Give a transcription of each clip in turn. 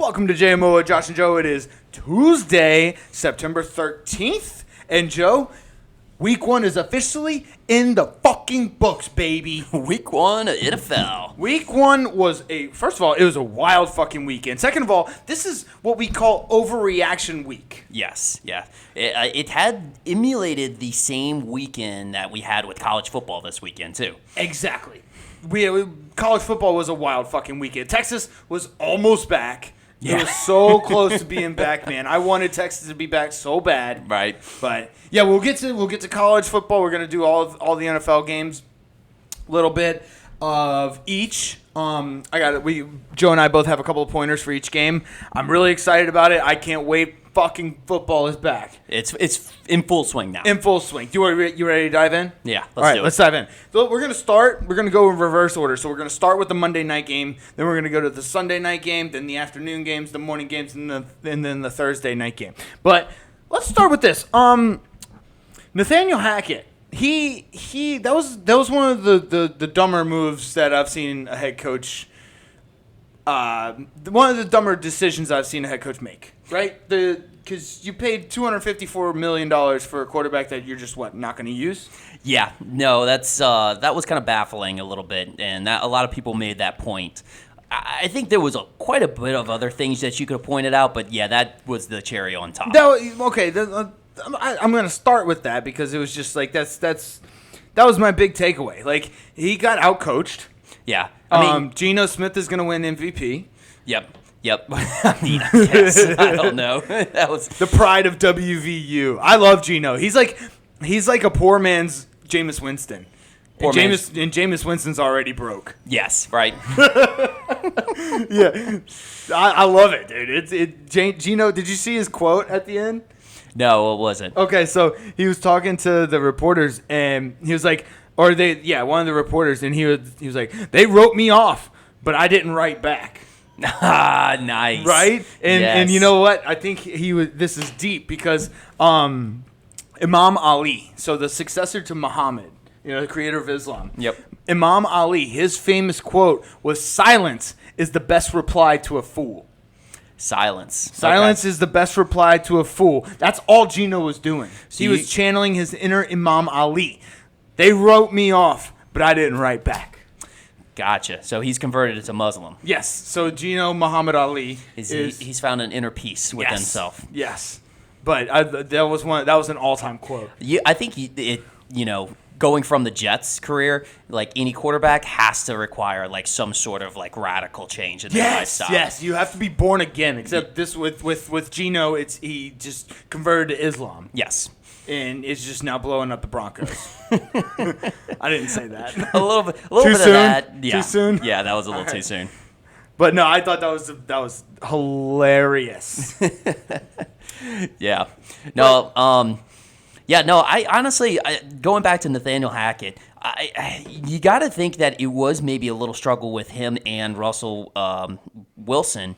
Welcome to JMO with Josh and Joe. It is Tuesday, September 13th. And Joe, week one is officially in the fucking books, baby. Week one of NFL. Week one was first of all, it was a wild fucking weekend. Second of all, this is what we call overreaction week. Yes, yeah. It had emulated the same weekend that we had with college football this weekend, too. Exactly. College football was a wild fucking weekend. Texas was almost back. Yeah. It was so close to being back, man. I wanted Texas to be back so bad. Right. But yeah, we'll get to college football. We're gonna do all the NFL games, a little bit of each. Joe and I both have a couple of pointers for each game. I'm really excited about it. I can't wait. Fucking football is back. It's in full swing now. In full swing. You ready to dive in? Yeah, let's dive in. So we're going to go in reverse order. So we're going to start with the Monday night game, then we're going to go to the Sunday night game, then the afternoon games, the morning games, and then the Thursday night game. But let's start with this. Nathaniel Hackett. That was one of the dumber moves that I've seen a head coach. One of the dumber decisions I've seen a head coach make, right? Because you paid $254 million for a quarterback that you're just not going to use. Yeah, no, that was kind of baffling a little bit, and a lot of people made that point. I think there was quite a bit of other things that you could have pointed out, but yeah, that was the cherry on top. I'm going to start with that because it was just like that was my big takeaway. Like, he got outcoached. Yeah. Geno Smith is going to win MVP. Yep. I mean, yes, I don't know. That was the pride of WVU. I love Geno. He's like a poor man's Jameis Winston. And Jameis Winston's already broke. Yes, right. Yeah. I love it, dude. Geno, did you see his quote at the end? No, it wasn't. Okay, so he was talking to the reporters, and he was like, one of the reporters, and he was like, they wrote me off, but I didn't write back. Nice. Right? And you know what? I think this is deep because Imam Ali, so the successor to Muhammad, the creator of Islam. Yep. Imam Ali, his famous quote was, "Silence is the best reply to a fool." Silence is the best reply to a fool. That's all Geno was doing. So he was channeling his inner Imam Ali. They wrote me off, but I didn't write back. Gotcha. So he's converted to Muslim. Yes. So Geno Muhammad Ali he's found an inner peace within himself. Yes. But that was an all-time quote. I think going from the Jets career, like any quarterback has to require like some sort of like radical change in their lifestyle. Yes, you have to be born again. Except this with Geno, he just converted to Islam. Yes. And it's just now blowing up the Broncos. I didn't say that. A little bit soon? of that. Yeah. Too soon? Yeah, that was a little too soon. But no, I thought that was hilarious. Yeah. No. I honestly, going back to Nathaniel Hackett, you got to think that it was maybe a little struggle with him and Russell Wilson.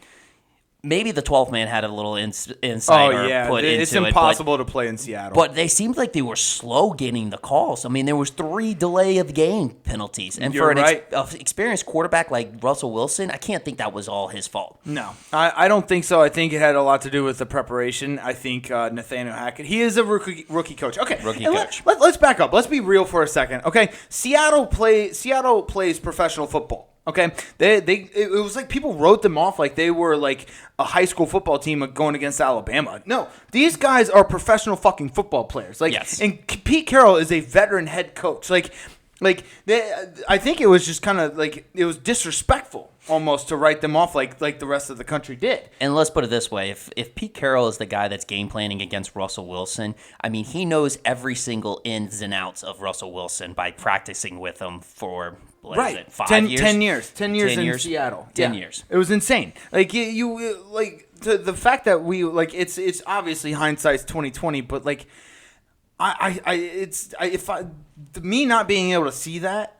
Maybe the 12th man had a little insider put into it. It's impossible to play in Seattle. But they seemed like they were slow getting the calls. I mean, there was 3 delay of game penalties. And for an experienced quarterback like Russell Wilson, I can't think that was all his fault. No, I don't think so. I think it had a lot to do with the preparation. I think Nathaniel Hackett, he is a rookie coach. Okay, coach. Let's back up. Let's be real for a second. Okay, Seattle plays professional football. Okay, it was like people wrote them off like they were like a high school football team going against Alabama. No, these guys are professional fucking football players. And Pete Carroll is a veteran head coach. I think it was just kind of like it was disrespectful almost to write them off like the rest of the country did. And let's put it this way: if Pete Carroll is the guy that's game planning against Russell Wilson, I mean he knows every single ins and outs of Russell Wilson by practicing with him for. What is it, 5 years? 10 years. 10 years in Seattle. 10 years. It was insane. Like the fact that we it's obviously hindsight's 2020, but like me not being able to see that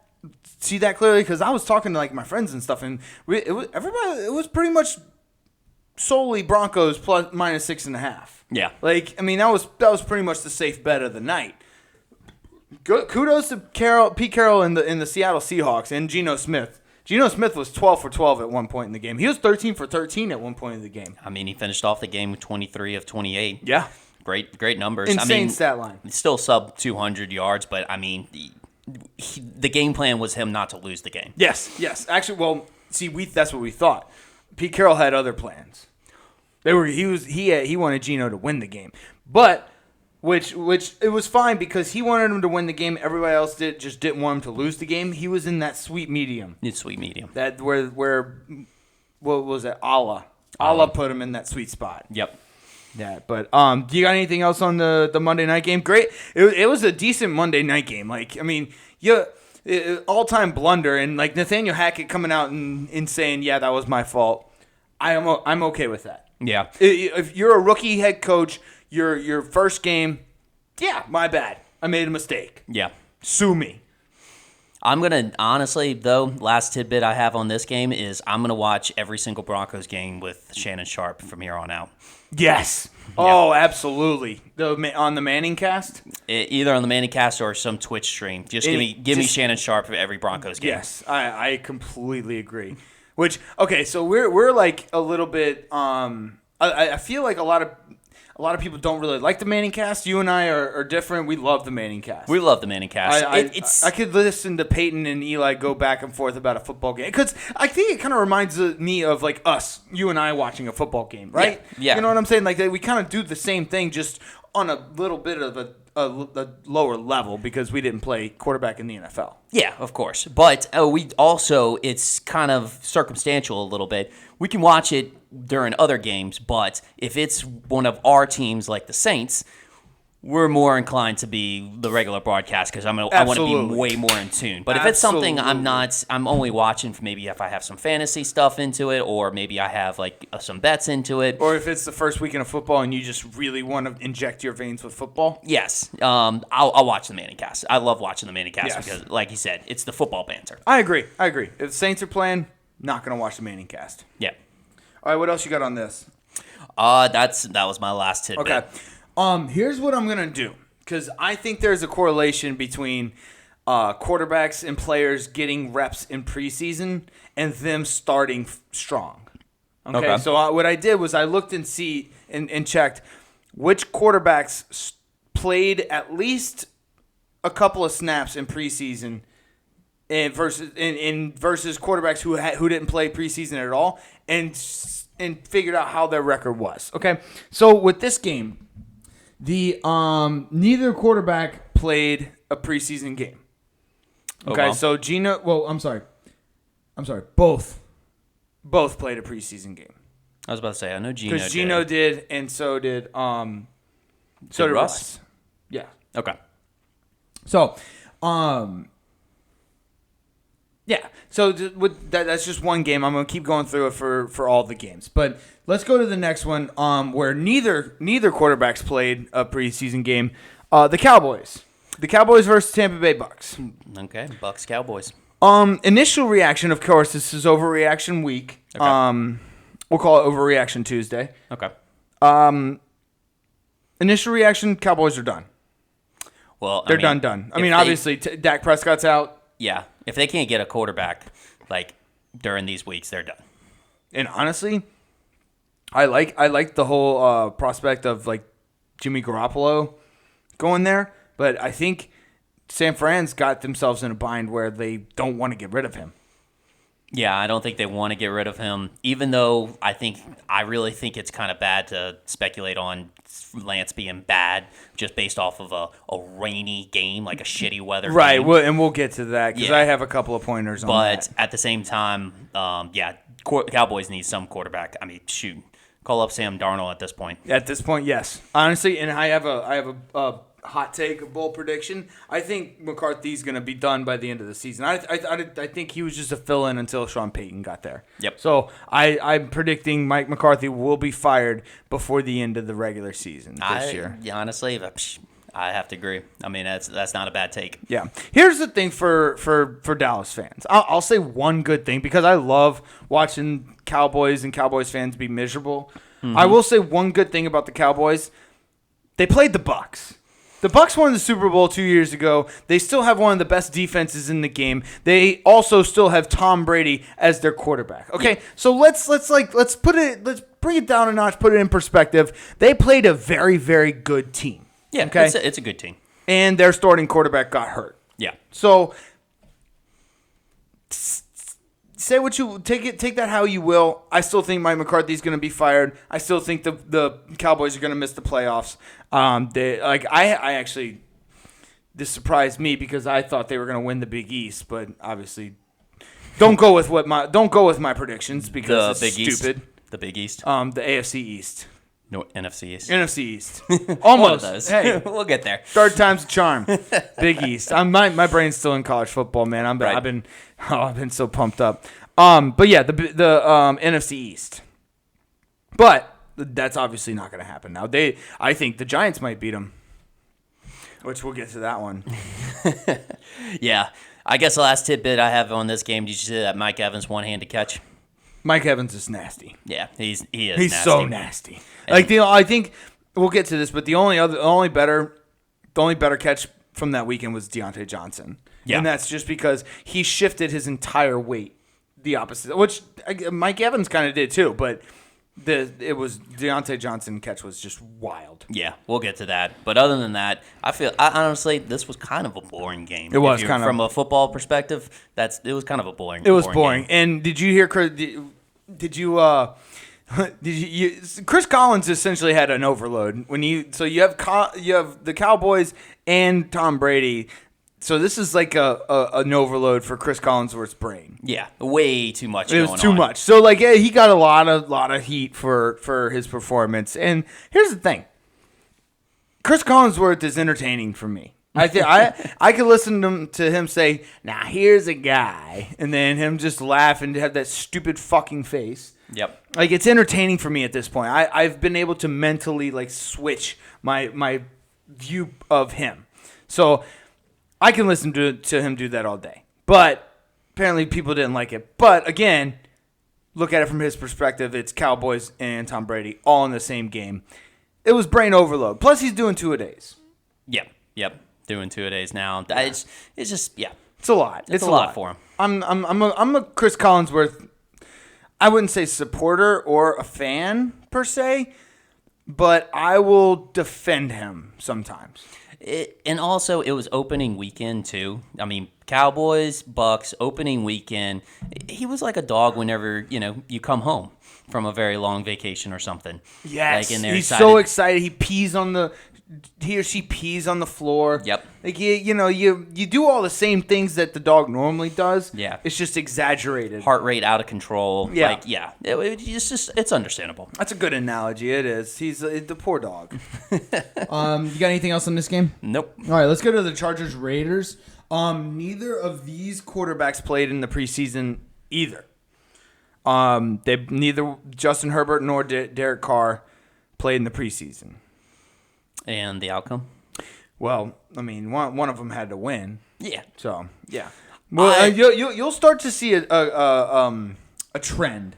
clearly because I was talking to like my friends and stuff, and it was pretty much solely Broncos plus minus 6.5. Yeah. Like I mean that was pretty much the safe bet of the night. Good, kudos to Pete Carroll in the Seattle Seahawks and Geno Smith Geno Smith was 12 for 12 at one point in the game. He was 13 for 13 at one point in the game. I mean, he finished off the game with 23 of 28. Yeah. Great numbers. Insane stat line. Still sub 200 yards, but I mean, the game plan was him not to lose the game. Yes. Actually, well, see, that's what we thought. Pete Carroll had other plans. He wanted Geno to win the game, but which it was fine because he wanted him to win the game. Everybody else just didn't want him to lose the game. He was in that sweet medium. It's sweet medium. That where what was it? Allah put him in that sweet spot. Yep. Yeah, but do you got anything else on the Monday night game? Great. It was a decent Monday night game. Like, I mean, all-time blunder, and like Nathaniel Hackett coming out and saying, "Yeah, that was my fault." I'm okay with that. Yeah. If you're a rookie head coach, your first game, yeah, my bad. I made a mistake. Yeah. Sue me. I'm going to, honestly, though, last tidbit I have on this game is I'm going to watch every single Broncos game with Shannon Sharp from here on out. Yes. Yeah. Oh, absolutely. On the Manning cast? Either on the Manning cast or some Twitch stream. Just give me Shannon Sharp for every Broncos game. Yes, I completely agree. Which, okay, so we're like a little bit I feel like a lot of people don't really like the Manning cast. You and I are different. We love the Manning cast. We love the Manning cast. I could listen to Peyton and Eli go back and forth about a football game because I think it kind of reminds me of like you and I watching a football game, right? Yeah. You know what I'm saying? Like we kind of do the same thing, just on a little bit of a lower level because we didn't play quarterback in the NFL. Yeah, of course. But we also, it's kind of circumstantial a little bit. We can watch it during other games, but if it's one of our teams like the Saints, we're more inclined to be the regular broadcast because I want to be way more in tune. But if it's something I'm only watching for maybe if I have some fantasy stuff into it or maybe I have like some bets into it. Or if it's the first weekend of football and you just really want to inject your veins with football. Yes. I'll watch the Manning cast. I love watching the Manning cast because, like you said, it's the football banter. I agree. If the Saints are playing, not going to watch the Manning cast. Yeah. All right, what else you got on this? That was my last tidbit. Okay. Here's what I'm gonna do because I think there's a correlation between quarterbacks and players getting reps in preseason and them starting strong. Okay. So what I did was I looked and checked which quarterbacks played at least a couple of snaps in preseason. And versus quarterbacks who didn't play preseason at all, and figured out how their record was. Okay, so with this game, the neither quarterback played a preseason game. Okay, so Geno. Well, I'm sorry. Both played a preseason game. I was about to say I know Geno did. Because Geno did, and so did Russ. Yeah. Okay. So, yeah, so that's just one game. I'm going to keep going through it for all the games. But let's go to the next one where neither quarterbacks played a preseason game. The Cowboys. The Cowboys versus Tampa Bay Bucks. Okay, Bucks, Cowboys. Initial reaction, of course, this is overreaction week. Okay. We'll call it overreaction Tuesday. Okay. Initial reaction, Cowboys are done. Well, they're done. I mean, obviously, Dak Prescott's out. Yeah, if they can't get a quarterback like during these weeks, they're done. And honestly, I like the whole prospect of like Jimmy Garoppolo going there, but I think San Fran's got themselves in a bind where they don't want to get rid of him. Yeah, I don't think they want to get rid of him, even though I really think it's kind of bad to speculate on Lance being bad just based off of a rainy game, like a shitty weather game. Right, and we'll get to that because I have a couple of pointers on that. But at the same time, Cowboys need some quarterback. I mean, shoot, call up Sam Darnold at this point. At this point, yes. Honestly, and I have a hot take, a bold prediction. I think McCarthy's going to be done by the end of the season. I think he was just a fill-in until Sean Payton got there. Yep. So I'm predicting Mike McCarthy will be fired before the end of the regular season this year. Yeah, honestly, I have to agree. I mean, that's not a bad take. Yeah. Here's the thing for Dallas fans. I'll say one good thing because I love watching Cowboys and Cowboys fans be miserable. Mm-hmm. I will say one good thing about the Cowboys. They played the Bucs. The Bucs won the Super Bowl 2 years ago. They still have one of the best defenses in the game. They also still have Tom Brady as their quarterback. Okay, so let's bring it down a notch, put it in perspective. They played a very, very good team. Yeah, okay? It's a good team. And their starting quarterback got hurt. Yeah. So say what you take that how you will. I still think Mike McCarthy's going to be fired. I still think the Cowboys are going to miss the playoffs. This surprised me because I thought they were going to win the Big East, but obviously don't go with my predictions because it's stupid. The Big East. The AFC East. No, NFC East. NFC East. Almost. One of those. Hey, we'll get there. Third time's a charm. Big East. My brain's still in college football, man. I've been so pumped up. But yeah, the NFC East. But that's obviously not going to happen now. I think the Giants might beat them, which we'll get to that one. Yeah, I guess the last tidbit I have on this game. Did you see that Mike Evans one-handed catch? Mike Evans is nasty. Yeah, he is. He's nasty. So nasty. I think we'll get to this, but the only better catch from that weekend was Deontay Johnson. Yeah. And that's just because he shifted his entire weight the opposite, which Mike Evans kind of did too, but it was Deontay Johnson catch was just wild. Yeah, we'll get to that. But other than that, I honestly this was kind of a boring game. It was kind of from a football perspective. It was kind of a boring. It was boring. Game. And did you hear? Did you? Chris Collins essentially had an overload when you have the Cowboys and Tom Brady. So this is like an overload for Chris Collinsworth's brain. Yeah, way too much. It was too much. So he got a lot of heat for his performance. And here's the thing: Chris Collinsworth is entertaining for me. I could listen to him say, "Now here's a guy," and then him just laugh and have that stupid fucking face. Yep. It's entertaining for me at this point. I've been able to mentally switch my view of him. So I can listen to him do that all day. But apparently people didn't like it. But again, look at it from his perspective. It's Cowboys and Tom Brady all in the same game. It was brain overload. Plus he's doing two-a-days. Yep. Doing two-a-days now. Yeah. It's just It's a lot. It's a lot for him. I'm a Chris Collinsworth. I wouldn't say supporter or a fan per se, but I will defend him sometimes. And also, it was opening weekend, too. I mean, Cowboys, Bucks, opening weekend. He was like a dog whenever, you come home from a very long vacation or something. Yes, he's so excited. He or she pees on the floor. Yep. You do all the same things that the dog normally does. Yeah. It's just exaggerated. Heart rate out of control. Yeah. It's understandable. That's a good analogy. It is. He's the poor dog. You got anything else on this game? Nope. All right, let's go to the Chargers Raiders. Neither of these quarterbacks played in the preseason either. Neither Justin Herbert nor Derek Carr played in the preseason. And the outcome? Well, I mean, one of them had to win. Yeah. So yeah. Well, you'll start to see a trend.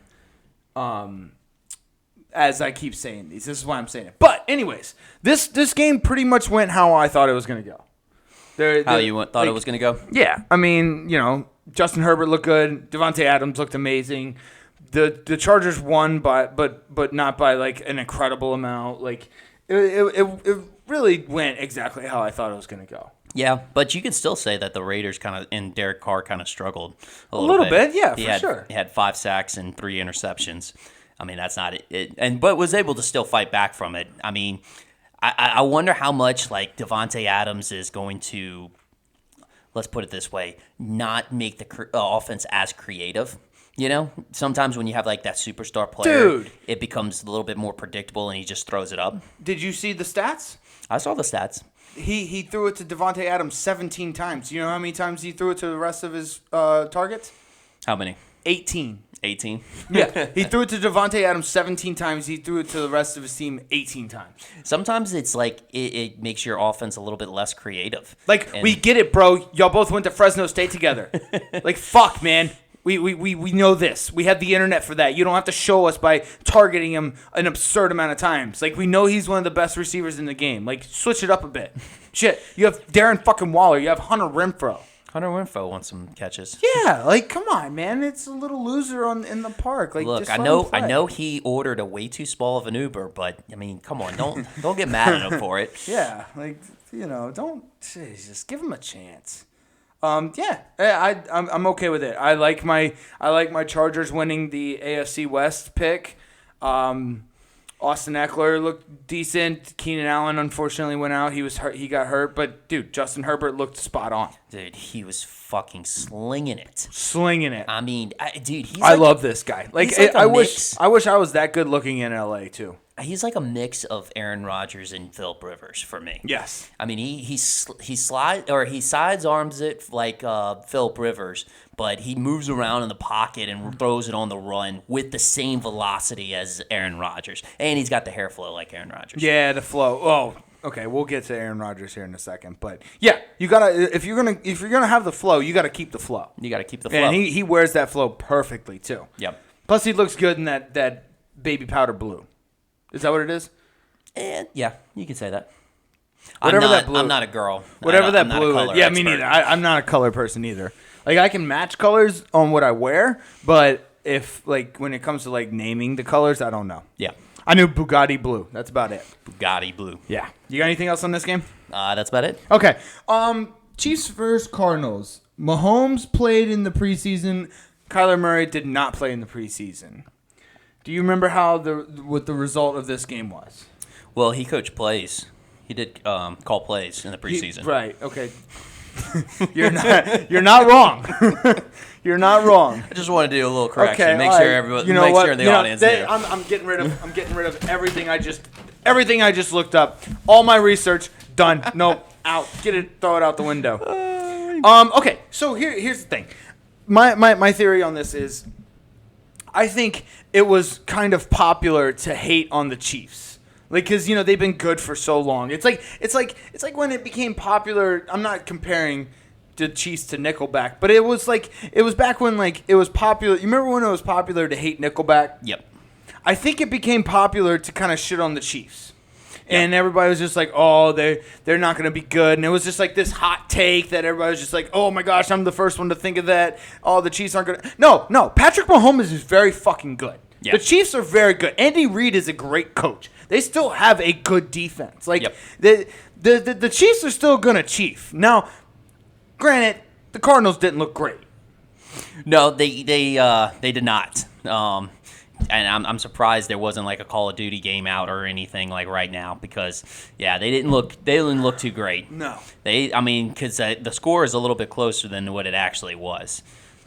As I keep saying these, this is why I'm saying it. But anyways, this game pretty much went how I thought it was going to go. How you thought it was going to go? Yeah, I mean, Justin Herbert looked good. Devontae Adams looked amazing. The Chargers won but not by an incredible amount. It really went exactly how I thought it was going to go. Yeah, but you could still say that the Raiders and Derek Carr kind of struggled a little bit. Yeah, for sure. He had 5 sacks and 3 interceptions. I mean, that's not it. But was able to still fight back from it. I mean, I wonder how much Devontae Adams is going to, let's put it this way, not make the offense as creative. Sometimes when you have that superstar player, Dude. It becomes a little bit more predictable and he just throws it up. Did you see the stats? I saw the stats. He threw it to Devontae Adams 17 times. You know how many times he threw it to the rest of his targets? How many? 18. 18? Yeah. He threw it to Devontae Adams 17 times. He threw it to the rest of his team 18 times. Sometimes it's it makes your offense a little bit less creative. We get it, bro. Y'all both went to Fresno State together. Fuck, man. We know this. We have the internet for that. You don't have to show us by targeting him an absurd amount of times. Like, we know he's one of the best receivers in the game. Like, switch it up a bit. Shit, you have Darren fucking Waller. You have Hunter Renfrow. Hunter Renfrow wants some catches. Yeah, like, come on, man. It's a little loser in the park. Like, Look, just I let him play. know he ordered a way too small of an Uber, but I mean, come on, don't get mad at him for it. Yeah, like, don't just give him a chance. I'm okay with it. I like my Chargers winning the AFC West pick. Austin Eckler looked decent. Keenan Allen unfortunately went out. He was hurt. He got hurt. But dude, Justin Herbert looked spot on. Dude, he was fucking slinging it. I mean, I love this guy. Like, like I wish I was that good looking in LA too. He's like a mix of Aaron Rodgers and Philip Rivers for me. Yes. I mean, he sides arms it like Philip Rivers, but he moves around in the pocket and throws it on the run with the same velocity as Aaron Rodgers, and he's got the hair flow like Aaron Rodgers. Yeah, the flow. Oh, okay. We'll get to Aaron Rodgers here in a second, but yeah, you gotta if you're gonna have the flow, you gotta keep the flow. You gotta keep the flow. And he wears that flow perfectly too. Yep. Plus, he looks good in that baby powder blue. Is that what it is? And yeah, you can say that. Whatever that blue. I'm not a girl. Whatever that I'm not a blue color is. Yeah, expert. me neither. I'm not a color person either. Like, I can match colors on what I wear, but when it comes to like naming the colors, I don't know. Yeah. I knew Bugatti blue. That's about it. Bugatti blue. Yeah. You got anything else on this game? That's about it. Okay. Chiefs versus Cardinals. Mahomes played in the preseason. Kyler Murray did not play in the preseason. Do you remember what the result of this game was? Well, he coached plays. He did call plays in the preseason. Right. Okay. You're not wrong. You're not wrong. I just want to do a little correction. Okay, make all sure right. everyone, you know make what? sure the audience knew. I'm getting rid of everything I just looked up. All my research done. Nope. Out. Throw it out the window. Okay. So here's the thing. My theory on this is, I think it was kind of popular to hate on the Chiefs. Like, because they've been good for so long. It's like when it became popular. I'm not comparing the Chiefs to Nickelback, but it was back when it was popular. You remember when it was popular to hate Nickelback? Yep. I think it became popular to kind of shit on the Chiefs. And everybody was just like, oh, they're not going to be good. And it was just like this hot take that everybody was just like, oh, my gosh, I'm the first one to think of that. Oh, the Chiefs aren't going to. No. Patrick Mahomes is very fucking good. Yeah. The Chiefs are very good. Andy Reid is a great coach. They still have a good defense. Like, Yep. the Chiefs are still going to chief. Now, granted, the Cardinals didn't look great. No, they did not. And I'm surprised there wasn't like a Call of Duty game out or anything like right now, because they didn't look too great. No. Because the score is a little bit closer than what it actually was.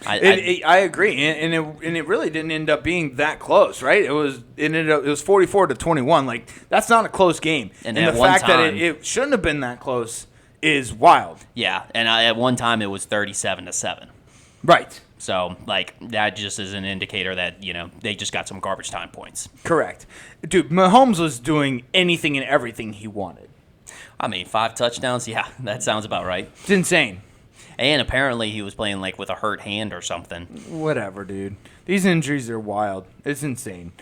I agree, and it really didn't end up being that close, right? It was 44-21. Like, that's not a close game, And the at one fact that time- it shouldn't have been that close is wild. Yeah, and at one time it was 37-7. Right. So that just is an indicator that they just got some garbage time points. Correct, dude. Mahomes was doing anything and everything he wanted. 5 touchdowns. Yeah, that sounds about right. It's insane. And apparently he was playing with a hurt hand or something. Whatever, dude. These injuries are wild. It's insane.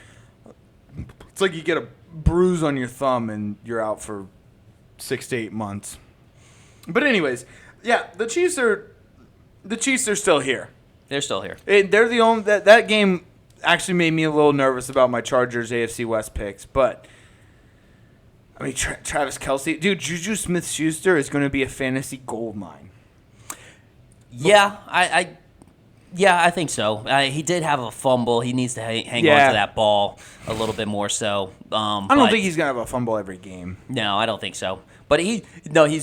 It's like you get a bruise on your thumb and you're out for 6 to 8 months. But anyways, the Chiefs are still here. They're still here. They're the only that game actually made me a little nervous about my Chargers AFC West picks, but Travis Kelce, dude, Juju Smith-Schuster is going to be a fantasy goldmine. Yeah, I think so. He did have a fumble. He needs to hang on to that ball a little bit more so. I don't think he's going to have a fumble every game. No, I don't think so. But he's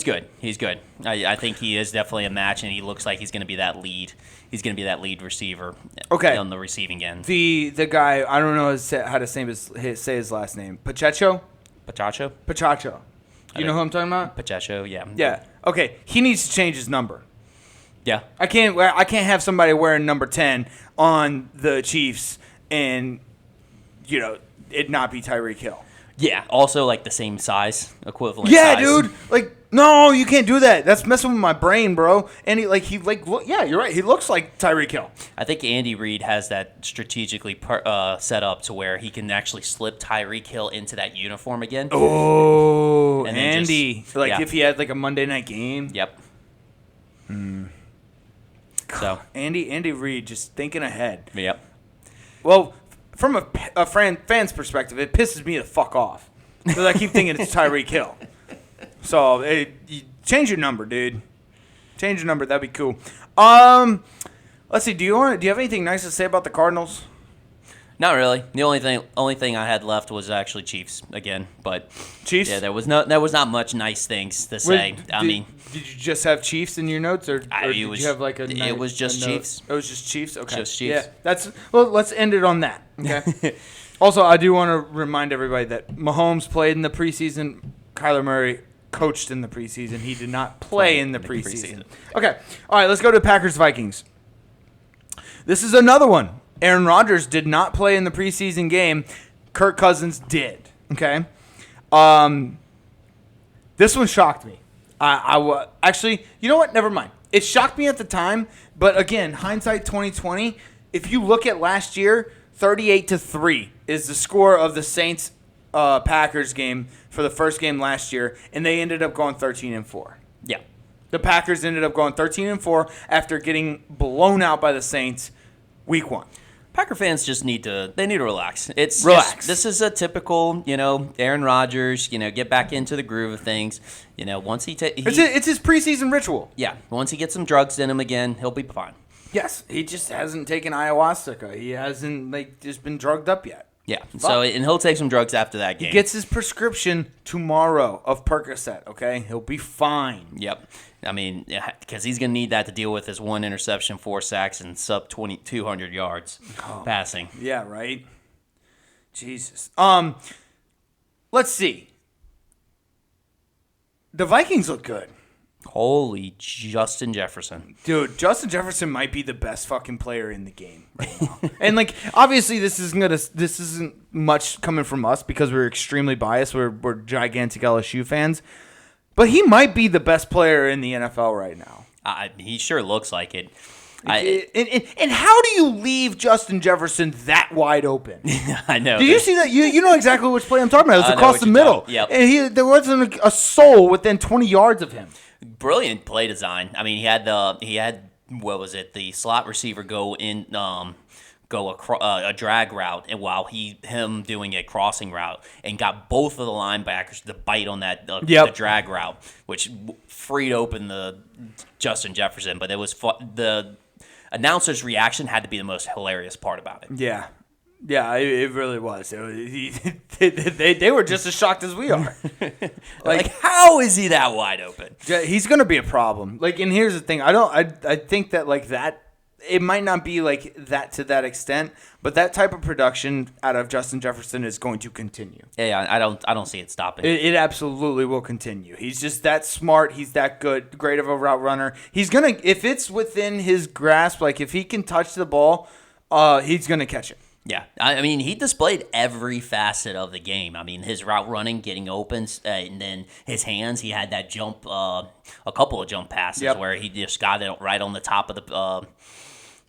good. He's good. I think he is definitely a match, and he looks like he's going to be that lead. He's going to be that lead receiver. Okay. On the receiving end. The guy, I don't know how to say his last name. Pacheco. You know who I'm talking about? Pacheco. Yeah. Yeah. Okay. He needs to change his number. Yeah. I can't have somebody wearing number 10 on the Chiefs and it not be Tyreek Hill. Yeah. Also, the same size equivalent. Yeah, size. dude. No, you can't do that. That's messing with my brain, bro. And yeah, you're right. He looks like Tyreek Hill. I think Andy Reid has that strategically set up to where he can actually slip Tyreek Hill into that uniform again. Oh, And then Andy. just- Like yeah. if he had like a Monday night game. Yep. So, Andy Reid just thinking ahead. yep. Well, from a fan's perspective, it pisses me the fuck off because I keep thinking it's Tyreek Hill. So you change your number, dude. Change your number. That'd be cool. Let's see. Do you have anything nice to say about the Cardinals? Not really. The only thing I had left was actually Chiefs again, but Chiefs? Yeah, there was not much nice things to say. Did you just have Chiefs in your notes, or did it was- you have like a? it was just a note? Chiefs. It was just Chiefs. Okay, Just Chiefs. Yeah, let's end it on that. Okay. Also, I do want to remind everybody that Mahomes played in the preseason. Kyler Murray coached in the preseason. He did not play in the preseason. Okay. All right. Let's go to Packers Vikings. This is another one. Aaron Rodgers did not play in the preseason game. Kirk Cousins did. Okay. This one shocked me. Actually, you know what? Never mind. It shocked me at the time, but again, hindsight 2020. If you look at last year, 38-3 is the score of the Saints Packers game for the first game last year, and they ended up going 13-4. Yeah. The Packers ended up going 13-4 after getting blown out by the Saints week 1. Packer fans just need to relax. It's Relax. This is a typical, Aaron Rodgers, get back into the groove of things. Once It's his preseason ritual. once he gets some drugs in him again, he'll be fine. Yes, he just hasn't taken ayahuasca. He hasn't just been drugged up yet. Yeah. So and he'll take some drugs after that game. He gets his prescription tomorrow of Percocet. Okay, he'll be fine. Yep. I mean, because he's going to need that to deal with his 1 interception, 4 sacks, and sub 200 yards passing. Yeah, right. Jesus. Let's see. The Vikings look good. Holy Justin Jefferson. Dude, Justin Jefferson might be the best fucking player in the game right now. And obviously this isn't much coming from us because we're extremely biased. We're gigantic LSU fans. But he might be the best player in the NFL right now. He sure looks like it. And how do you leave Justin Jefferson that wide open? I know. Did you see that? You know exactly which play I'm talking about. It was I know across what the you're middle. talking- yep. And there wasn't a soul within 20 yards of him. Brilliant play design. I mean, he had what was it? The slot receiver go a drag route, and while him doing a crossing route, and got both of the linebackers to bite on that the drag route, which freed open the Justin Jefferson. But it was the announcer's reaction had to be the most hilarious part about it. Yeah. Yeah, it really was. They were just as shocked as we are. Like, how is he that wide open? He's going to be a problem. And here's the thing. I think that that it might not be that to that extent, but that type of production out of Justin Jefferson is going to continue. Yeah, I don't see it stopping. It absolutely will continue. He's just that smart. He's that great of a route runner. He's going to, if it's within his grasp, if he can touch the ball, he's going to catch it. Yeah, I mean, he displayed every facet of the game. I mean, his route running, getting open, and then his hands. He had that jump, a couple of jump passes where he just got it right on the top of the,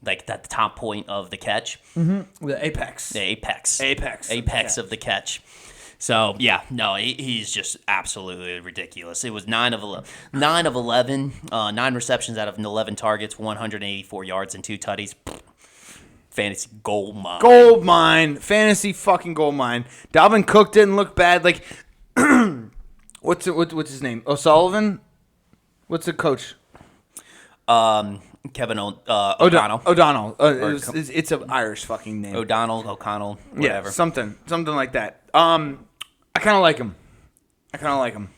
the top point of the catch. Mm-hmm. The apex. The apex. Apex of the catch. So, yeah, no, he's just absolutely ridiculous. It was 9 of 11, 9 receptions out of 11 targets, 184 yards, and 2 tutties. Fantasy gold mine. Gold mine. Fantasy fucking gold mine. Dalvin Cook didn't look bad. What's his name? O'Sullivan? What's the coach? Kevin O'Donnell. O'Donnell. It's an Irish fucking name. O'Connell, whatever. Yeah, something like that. I kind of like him.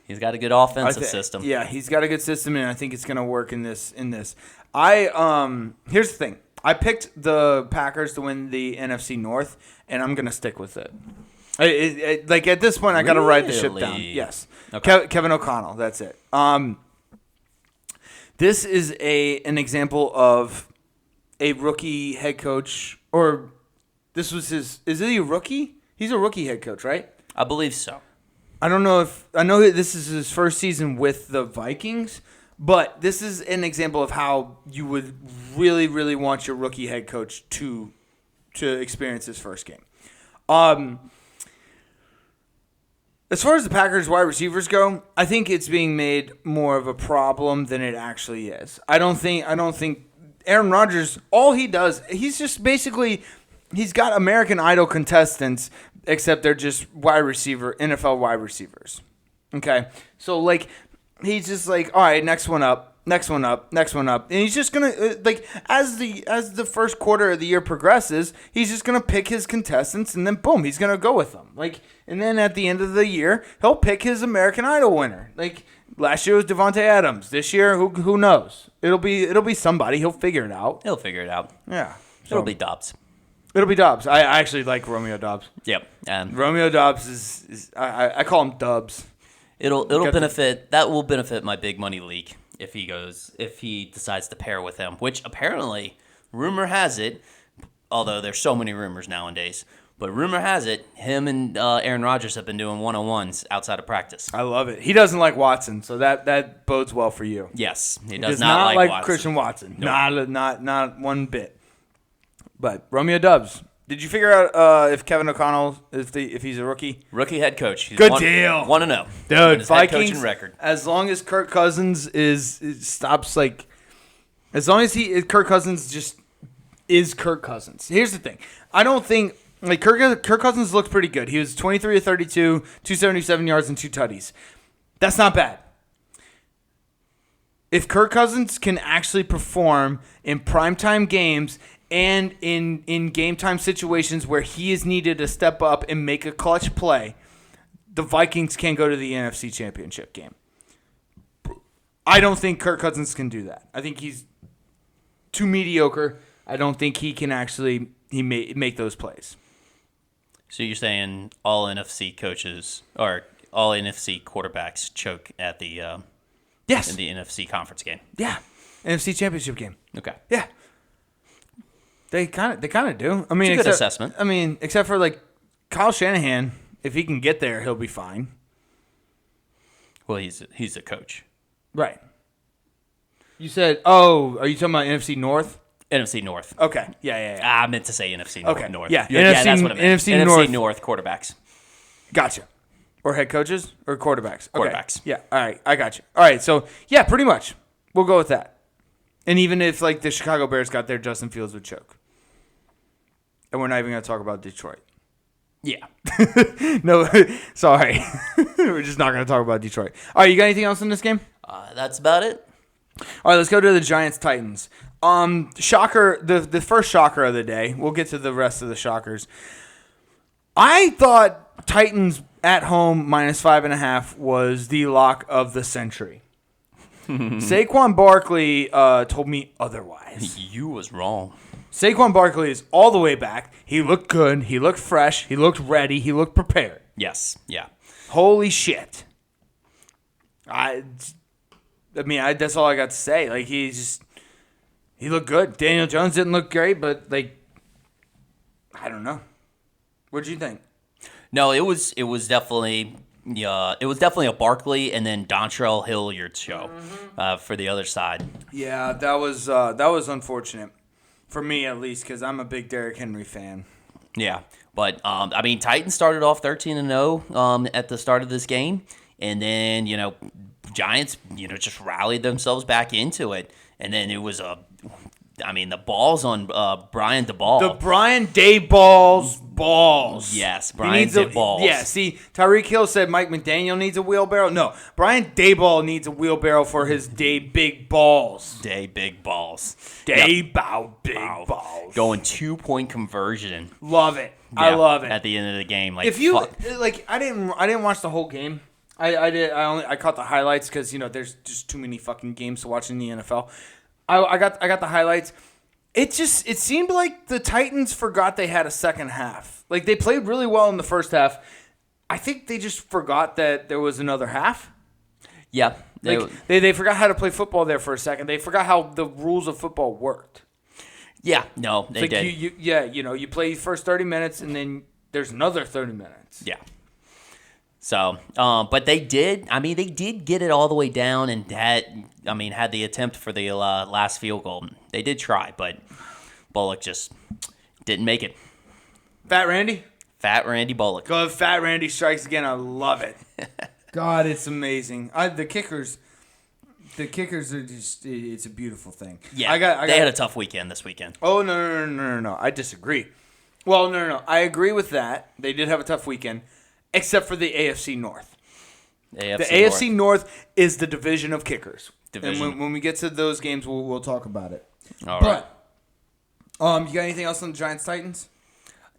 He's got a good offensive system. Yeah, he's got a good system, and I think it's gonna work in this. Here's the thing. I picked the Packers to win the NFC North, and I'm gonna stick with it. At this point, I gotta ride the ship down. Yes, okay. Kevin O'Connell. That's it. This is an example of a rookie head coach, or this was his. Is he a rookie? He's a rookie head coach, right? I believe so. I know that this is his first season with the Vikings, but this is an example of how you would really, really want your rookie head coach to experience his first game. As far as the Packers wide receivers go, I think it's being made more of a problem than it actually is. I don't think Aaron Rodgers, all he does, he's just basically, he's got American Idol contestants, except they're just NFL wide receivers. Okay? So, like, he's just like, all right, next one up. And he's just going to, as the first quarter of the year progresses, he's just going to pick his contestants, and then, boom, he's going to go with them. And then at the end of the year, he'll pick his American Idol winner. Last year was Devontae Adams. This year, who knows? It'll be somebody. He'll figure it out. Yeah. So, It'll be Dobbs. It'll be Dobbs. I actually like Romeo Dobbs. Yep. Romeo Dobbs is I call him Dubs. It'll benefit. That will benefit my big money league if he decides to pair with him. Which apparently, rumor has it, although there's so many rumors nowadays. But rumor has it, him and Aaron Rodgers have been doing one-on-ones outside of practice. I love it. He doesn't like Watson, so that bodes well for you. Yes, he does not like Watson. Christian Watson. Nope. Not one bit. But Romeo Doubs. Did you figure out if Kevin O'Connell, if he's a rookie? Rookie head coach. He's Good deal. 1-0. Dude, his Vikings, head coaching record. As long as Kirk Cousins stops, as long as Kirk Cousins just is Kirk Cousins. Here's the thing. I don't think, Kirk Cousins looked pretty good. He was 23 of 32, 277 yards and 2 tutties. That's not bad. If Kirk Cousins can actually perform in primetime games and in game time situations where he is needed to step up and make a clutch play, the Vikings can go to the NFC Championship game. I don't think Kirk Cousins can do that. I think he's too mediocre. I don't think he can actually make those plays. So you're saying all NFC coaches or all NFC quarterbacks choke at the yes, in the NFC conference game? Yeah, NFC Championship game. Okay. Yeah. They kind of do. I mean, it's a good assessment. I mean, except for Kyle Shanahan, if he can get there, he'll be fine. Well, he's a coach. Right. You said, are you talking about NFC North? NFC North. Okay. Yeah. I meant to say NFC North. Okay. North. Yeah. That's what I meant. NFC North quarterbacks. Gotcha. Or head coaches or quarterbacks? Okay. Quarterbacks. Yeah. All right. I got you. All right. So, yeah, pretty much. We'll go with that. And even if, the Chicago Bears got there, Justin Fields would choke. And we're not even going to talk about Detroit. Yeah. No, sorry. We're just not going to talk about Detroit. All right, you got anything else in this game? That's about it. All right, let's go to the Giants-Titans. Shocker, the first shocker of the day. We'll get to the rest of the shockers. I thought Titans at home -5.5 was the lock of the century. Saquon Barkley told me otherwise. You was wrong. Saquon Barkley is all the way back. He looked good. He looked fresh. He looked ready. He looked prepared. Yes. Yeah. Holy shit. I mean, that's all I got to say. He looked good. Daniel Jones didn't look great, but I don't know. What'd you think? No, it was definitely a Barkley and then Dontrell Hilliard show for the other side. Yeah, that was unfortunate for me at least because I'm a big Derrick Henry fan. Yeah, but Titans started off 13-0 at the start of this game, and then Giants just rallied themselves back into it, and then it was the balls on Brian DeBall. The Brian Daboll's balls. Yes, Brian DeBall. Yeah, see, Tyreek Hill said Mike McDaniel needs a wheelbarrow. No, Brian Daboll needs a wheelbarrow for his big balls. Big balls. Big balls. Going 2-point conversion. Love it. I love it. At the end of the game, if you I didn't watch the whole game. I caught the highlights because there's just too many fucking games to watch in the NFL. I got the highlights. It seemed like the Titans forgot they had a second half. They played really well in the first half. I think they just forgot that there was another half. Yeah. They forgot how to play football there for a second. They forgot how the rules of football worked. Yeah, no, they did. You play the first 30 minutes and then there's another 30 minutes. Yeah. So, but they did. I mean, they did get it all the way down and had the attempt for the last field goal. They did try, but Bullock just didn't make it. Fat Randy? Fat Randy Bullock. Go Fat Randy strikes again. I love it. God, it's amazing. The kickers are just, it's a beautiful thing. Yeah, they had a tough weekend this weekend. Oh, no. I disagree. Well, no. I agree with that. They did have a tough weekend, except for the AFC North. The AFC North is the division of kickers. And when we get to those games, we'll talk about it. All right. But, you got anything else on the Giants-Titans?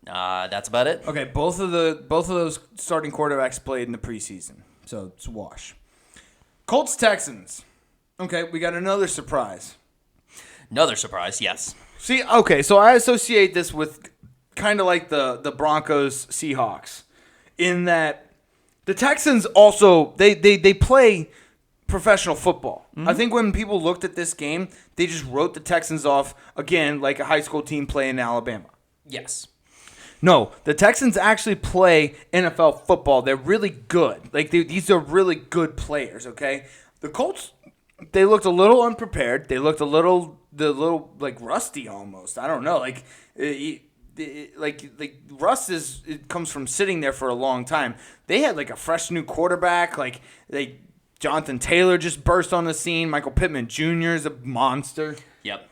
That's about it. Okay, both of those starting quarterbacks played in the preseason, so it's a wash. Colts-Texans. Okay, we got another surprise. Another surprise, yes. See, okay, so I associate this with kind of like the Broncos-Seahawks, in that the Texans also they play professional football. Mm-hmm. I think when people looked at this game, they just wrote the Texans off again like a high school team playing in Alabama. Yes. No, the Texans actually play NFL football. They're really good. Like these are really good players. Okay, the Colts, they looked a little unprepared. They looked a little like rusty almost. I don't know. Like rust comes from sitting there for a long time. They had like a fresh new quarterback. Like Jonathan Taylor just burst on the scene. Michael Pittman Jr. is a monster. Yep.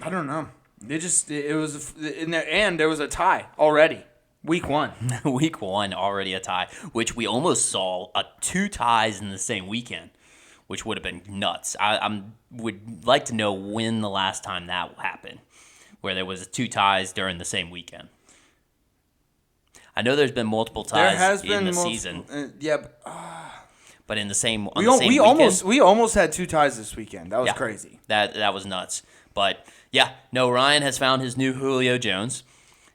I don't know. It was in there, and there was a tie already. Week 1. Week 1 already a tie, which we almost saw 2 ties in the same weekend, which would have been nuts. I would like to know when the last time that happened, where there was 2 ties during the same weekend. I know there's been multiple ties in the season. Yeah, but in the same we almost had 2 ties this weekend. That was crazy. That was nuts. But yeah, no, Ryan has found his new Julio Jones.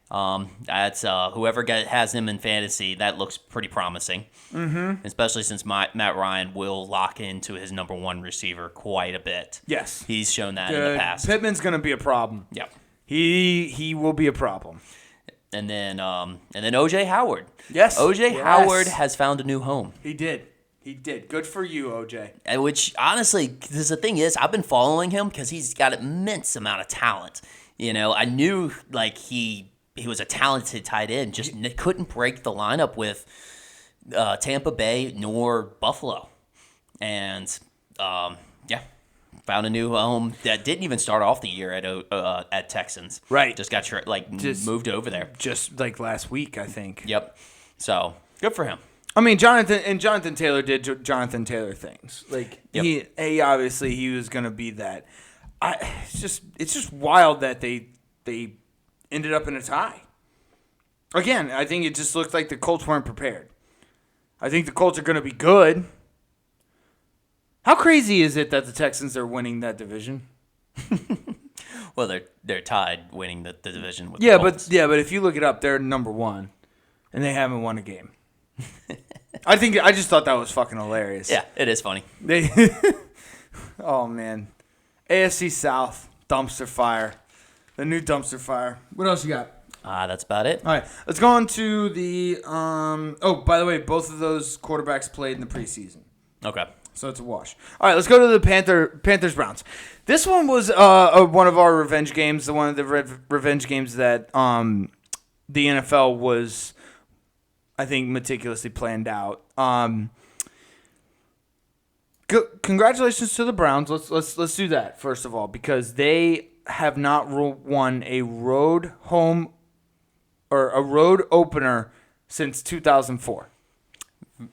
That's whoever has him in fantasy, that looks pretty promising. Mm-hmm. Especially since Matt Ryan will lock into his number 1 receiver quite a bit. Yes, he's shown that in the past. Pittman's going to be a problem. Yeah, he will be a problem. And then OJ Howard. Yes, OJ Howard has found a new home. He did. Good for you, OJ. Which, honestly, the thing is, I've been following him because he's got an immense amount of talent. You know, I knew, like, he was a talented tight end, just couldn't break the lineup with Tampa Bay nor Buffalo. And, found a new home that didn't even start off the year at Texans. Right. Just got, moved over there. Just, like, last week, I think. Yep. So, good for him. I mean, Jonathan Taylor did Jonathan Taylor things. Like he obviously he was gonna be that. It's just wild that they ended up in a tie. Again, I think it just looked like the Colts weren't prepared. I think the Colts are gonna be good. How crazy is it that the Texans are winning that division? Well, they're tied winning the division with the Colts. But if you look it up, they're number 1, and they haven't won a game. I just thought that was fucking hilarious. Yeah, it is funny. Oh man, AFC South dumpster fire, the new dumpster fire. What else you got? That's about it. All right, let's go on to the. Oh, by the way, both of those quarterbacks played in the preseason. Okay. So it's a wash. All right, let's go to the Panthers Browns. This one was one of our revenge games. One of the revenge games that the NFL was, I think, meticulously planned out. Congratulations to the Browns. Let's do that first of all, because they have not won a road home or a road opener since 2004.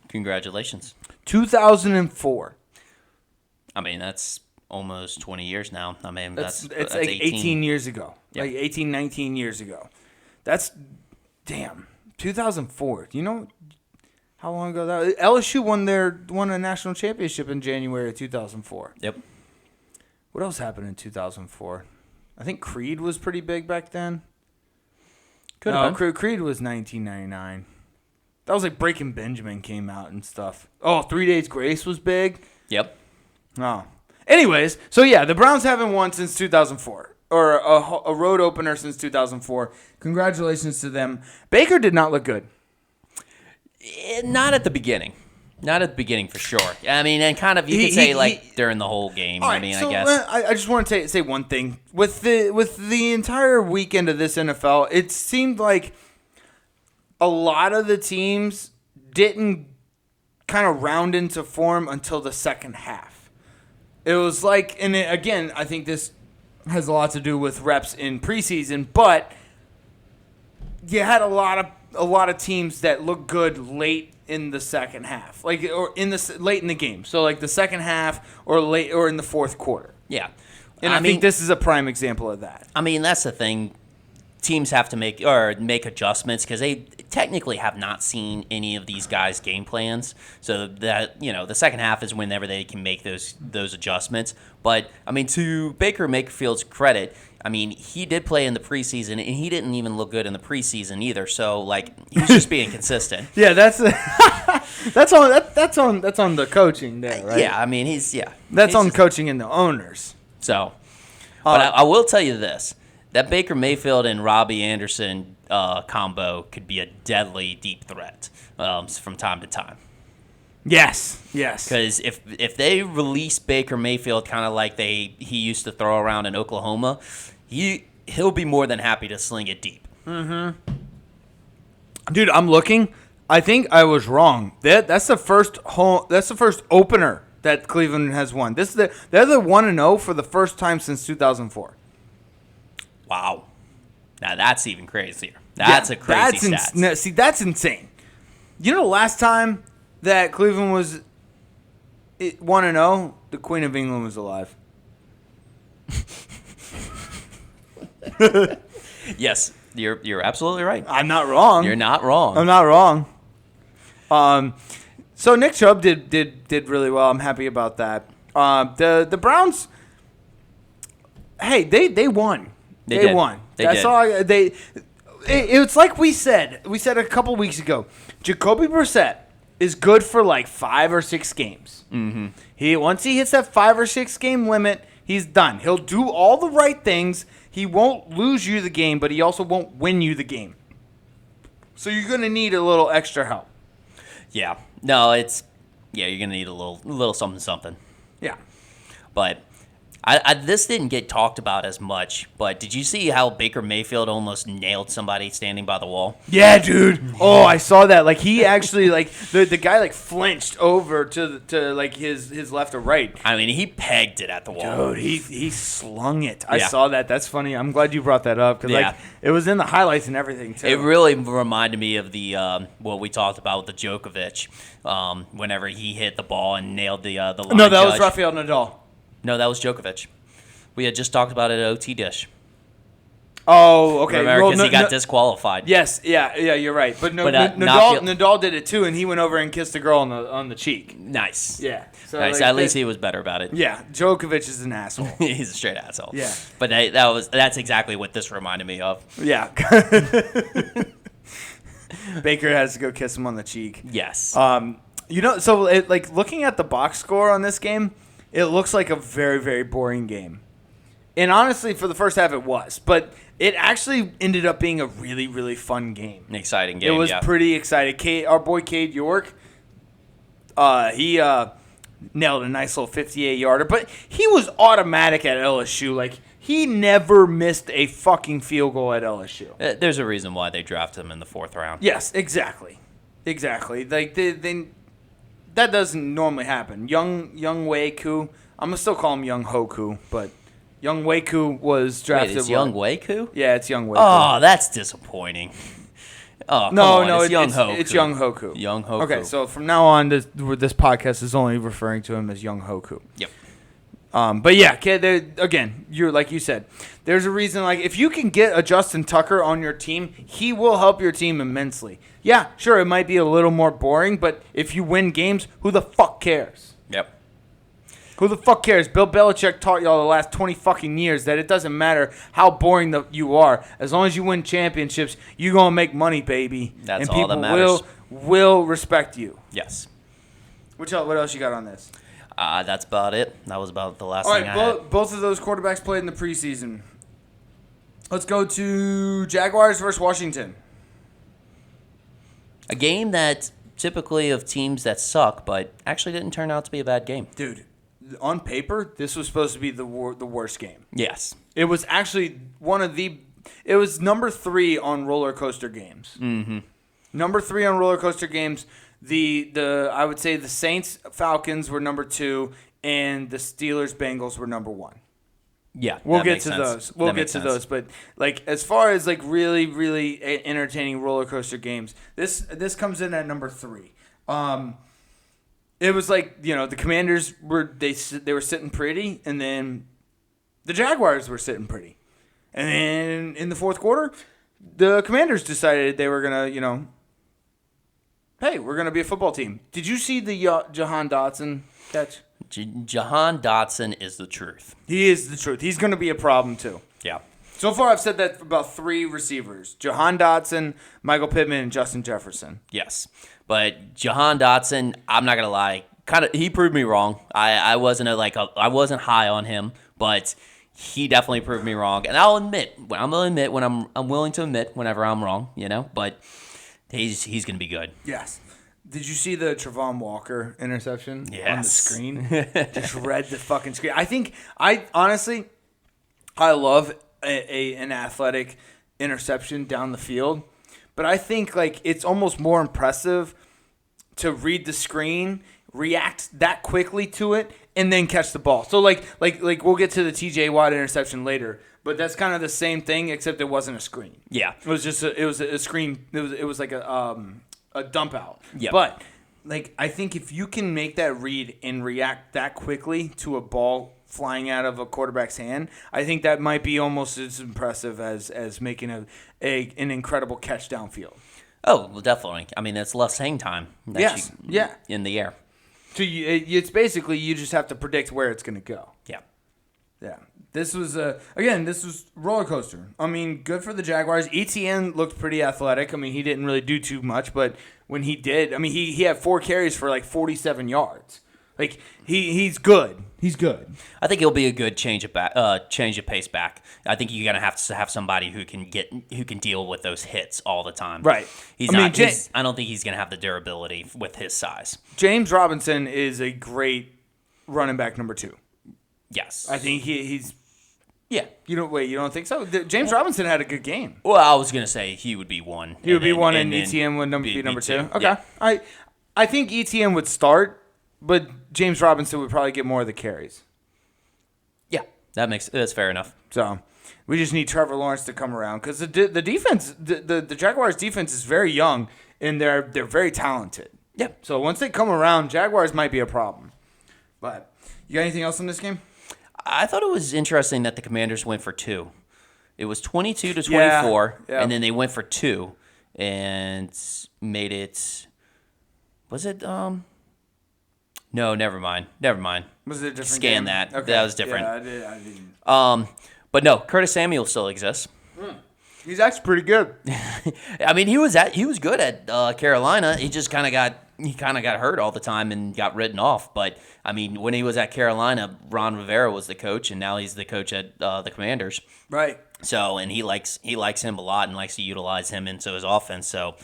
Congratulations. 2004. I mean, that's almost 20 years now. I mean, that's like 18 years ago. Yep. Like 18, 19 years ago. That's damn. 2004. Do you know how long ago that was? LSU won a national championship in January of 2004. Yep. What else happened in 2004? I think Creed was pretty big back then. Could have been. Creed was 1999. That was like Breaking Benjamin came out and stuff. Oh, 3 Days Grace was big. Yep. Oh. Anyways, so yeah, the Browns haven't won since 2004. Or a road opener since 2004. Congratulations to them. Baker did not look good. Not at the beginning. Not at the beginning for sure. I mean, and kind of you could say during the whole game. All I right, mean, so, I guess. I just want to say one thing with the entire weekend of this NFL. It seemed like a lot of the teams didn't kind of round into form until the second half. It was like, and again, I think this has a lot to do with reps in preseason, but you had a lot of teams that looked good late in the second half, like or late in the game. So like the second half or late or in the fourth quarter. Yeah. And I think this is a prime example of that. I mean, that's the thing. Teams have to make adjustments because they technically have not seen any of these guys' game plans. So that the second half is whenever they can make those adjustments. But I mean, to Baker Mayfield's credit, I mean, he did play in the preseason and he didn't even look good in the preseason either. So like he's just being consistent. Yeah, that's on the coaching there, right? Yeah, I mean that's on coaching and the owners. So, but I will tell you this. That Baker Mayfield and Robbie Anderson combo could be a deadly deep threat from time to time. Yes. Because if they release Baker Mayfield kind of like he used to throw around in Oklahoma, he'll be more than happy to sling it deep. Mm-hmm. Dude, I'm looking. I think I was wrong. That's the first opener that Cleveland has won. They're the 1-0 for the first time since 2004. Wow. Now that's even crazier. That's a crazy stat. See, that's insane. You know the last time that Cleveland was 1-0, the Queen of England was alive. Yes, you're absolutely right. I'm not wrong. You're not wrong. I'm not wrong. So Nick Chubb did really well. I'm happy about that. The Browns, hey, they won. They won. That's all. It's like we said. We said a couple weeks ago. Jacoby Brissett is good for like 5 or 6 games. Mm-hmm. Once he hits that 5 or 6 game limit, he's done. He'll do all the right things. He won't lose you the game, but he also won't win you the game. So you're gonna need a little extra help. Yeah. No, you're gonna need a little something. Yeah. But this didn't get talked about as much, but did you see how Baker Mayfield almost nailed somebody standing by the wall? Yeah, dude. Oh, I saw that. Like he actually the guy flinched over to like his left or right. I mean, he pegged it at the wall. Dude, he slung it. I saw that. That's funny. I'm glad you brought that up because it was in the highlights and everything too. It really reminded me of the what we talked about with the Djokovic whenever he hit the ball and nailed the line No, that judge. was Rafael Nadal. No, that was Djokovic. We had just talked about it at OT Dish. Oh, okay. Because he got disqualified. Yes, yeah, you're right. But Nadal did it too, and he went over and kissed a girl on the cheek. Nice. Yeah. So nice. At least he was better about it. Yeah, Djokovic is an asshole. He's a straight asshole. Yeah. But that's exactly what this reminded me of. Yeah. Baker has to go kiss him on the cheek. Yes. So looking at the box score on this game, it looks like a very, very boring game. And honestly, for the first half, it was. But it actually ended up being a really, really fun game. An exciting game, It was pretty exciting. Our boy Cade York, he nailed a nice little 58-yarder. But he was automatic at LSU. Like, he never missed a fucking field goal at LSU. There's a reason why they drafted him in the 4th round. Yes, exactly. Like, that doesn't normally happen. Young Wei Koo. I'm going to still call him Young Hoku, but Young Wei Koo was drafted. Wait, it's Young Wei Koo? Yeah, it's Young Wei Koo. Oh, that's disappointing. Oh, No, it's Young Hoku. It's Young Hoku. Young Hoku. Okay, so from now on, this podcast is only referring to him as Young Hoku. Yep. But yeah, again, you're like you said, there's a reason. Like if you can get a Justin Tucker on your team, he will help your team immensely. Yeah, sure, it might be a little more boring, but if you win games, who the fuck cares? Yep. Who the fuck cares? Bill Belichick taught y'all the last 20 fucking years that it doesn't matter how boring you are. As long as you win championships, you're going to make money, baby. That's and all that people matters. will respect you. Yes. What else you got on this? That's about it. That was about the last All thing right, I had. both of those quarterbacks played in the preseason. Let's go to Jaguars versus Washington. A game that typically of teams that suck, but actually didn't turn out to be a bad game. Dude, on paper, this was supposed to be the worst game. Yes. It was actually it was number 3 on roller coaster games. Mm-hmm. Number 3 on roller coaster games. I would say the Saints Falcons were number 2, and the Steelers Bengals were number 1. Yeah, We'll get to those. We'll get to those. But like as far as like really, really entertaining roller coaster games, this comes in at number 3. It was like, the Commanders were sitting pretty, and then the Jaguars were sitting pretty, and then in the fourth quarter, the Commanders decided they were gonna, hey, we're gonna be a football team. Did you see the Jahan Dotson catch? Jahan Dotson is the truth. He is the truth. He's gonna be a problem too. Yeah. So far, I've said that for about 3 receivers: Jahan Dotson, Michael Pittman, and Justin Jefferson. Yes. But Jahan Dotson, I'm not gonna lie, he proved me wrong. I wasn't I wasn't high on him, but he definitely proved me wrong. And I'm willing to admit whenever I'm wrong, But he's gonna be good. Yes. Did you see the Trevon Walker interception on the screen? Just read the fucking screen. I love an athletic interception down the field, but I think like it's almost more impressive to read the screen, react that quickly to it, and then catch the ball. So like we'll get to the TJ Watt interception later, but that's kind of the same thing except it wasn't a screen. Yeah, it was just a screen. It was like a dump out. Yeah, but like I think if you can make that read and react that quickly to a ball flying out of a quarterback's hand, I think that might be almost as impressive as making an incredible catch downfield. Oh, well, definitely. I mean, it's less hang time. In the air. So it's basically you just have to predict where it's going to go. Yeah. Yeah. This was roller coaster. I mean, good for the Jaguars. ETN looked pretty athletic. I mean, he didn't really do too much, but when he did, I mean, he had 4 carries for like 47 yards. Like he's good. He's good. I think it'll be a good change of pace back. I think you're gonna have to have somebody who can deal with those hits all the time. Right. I don't think he's gonna have the durability with his size. James Robinson is a great running back number 2. Yes. I think he's. Yeah. You don't think so? James Robinson had a good game. Well, I was gonna say he would be 1. He would be 1, and ETN would be number 2. Okay. Yeah. I think ETN would start, but James Robinson would probably get more of the carries. Yeah, that's fair enough. So we just need Trevor Lawrence to come around because the defense, the Jaguars defense is very young and they're very talented. Yeah. So once they come around, Jaguars might be a problem. But you got anything else in this game? I thought it was interesting that the Commanders went for 2. It was 22-24, yeah. And then they went for 2 and made it. Was it? No, never mind. Was it a different Scan game? that. Okay. That was different. Yeah, I didn't. But no, Curtis Samuel still exists. He's actually pretty good. I mean, he was good at Carolina. He just kind of got hurt all the time and got written off. But I mean, when he was at Carolina, Ron Rivera was the coach, and now he's the coach at the Commanders. Right. So, and he likes him a lot and likes to utilize him into his offense. So,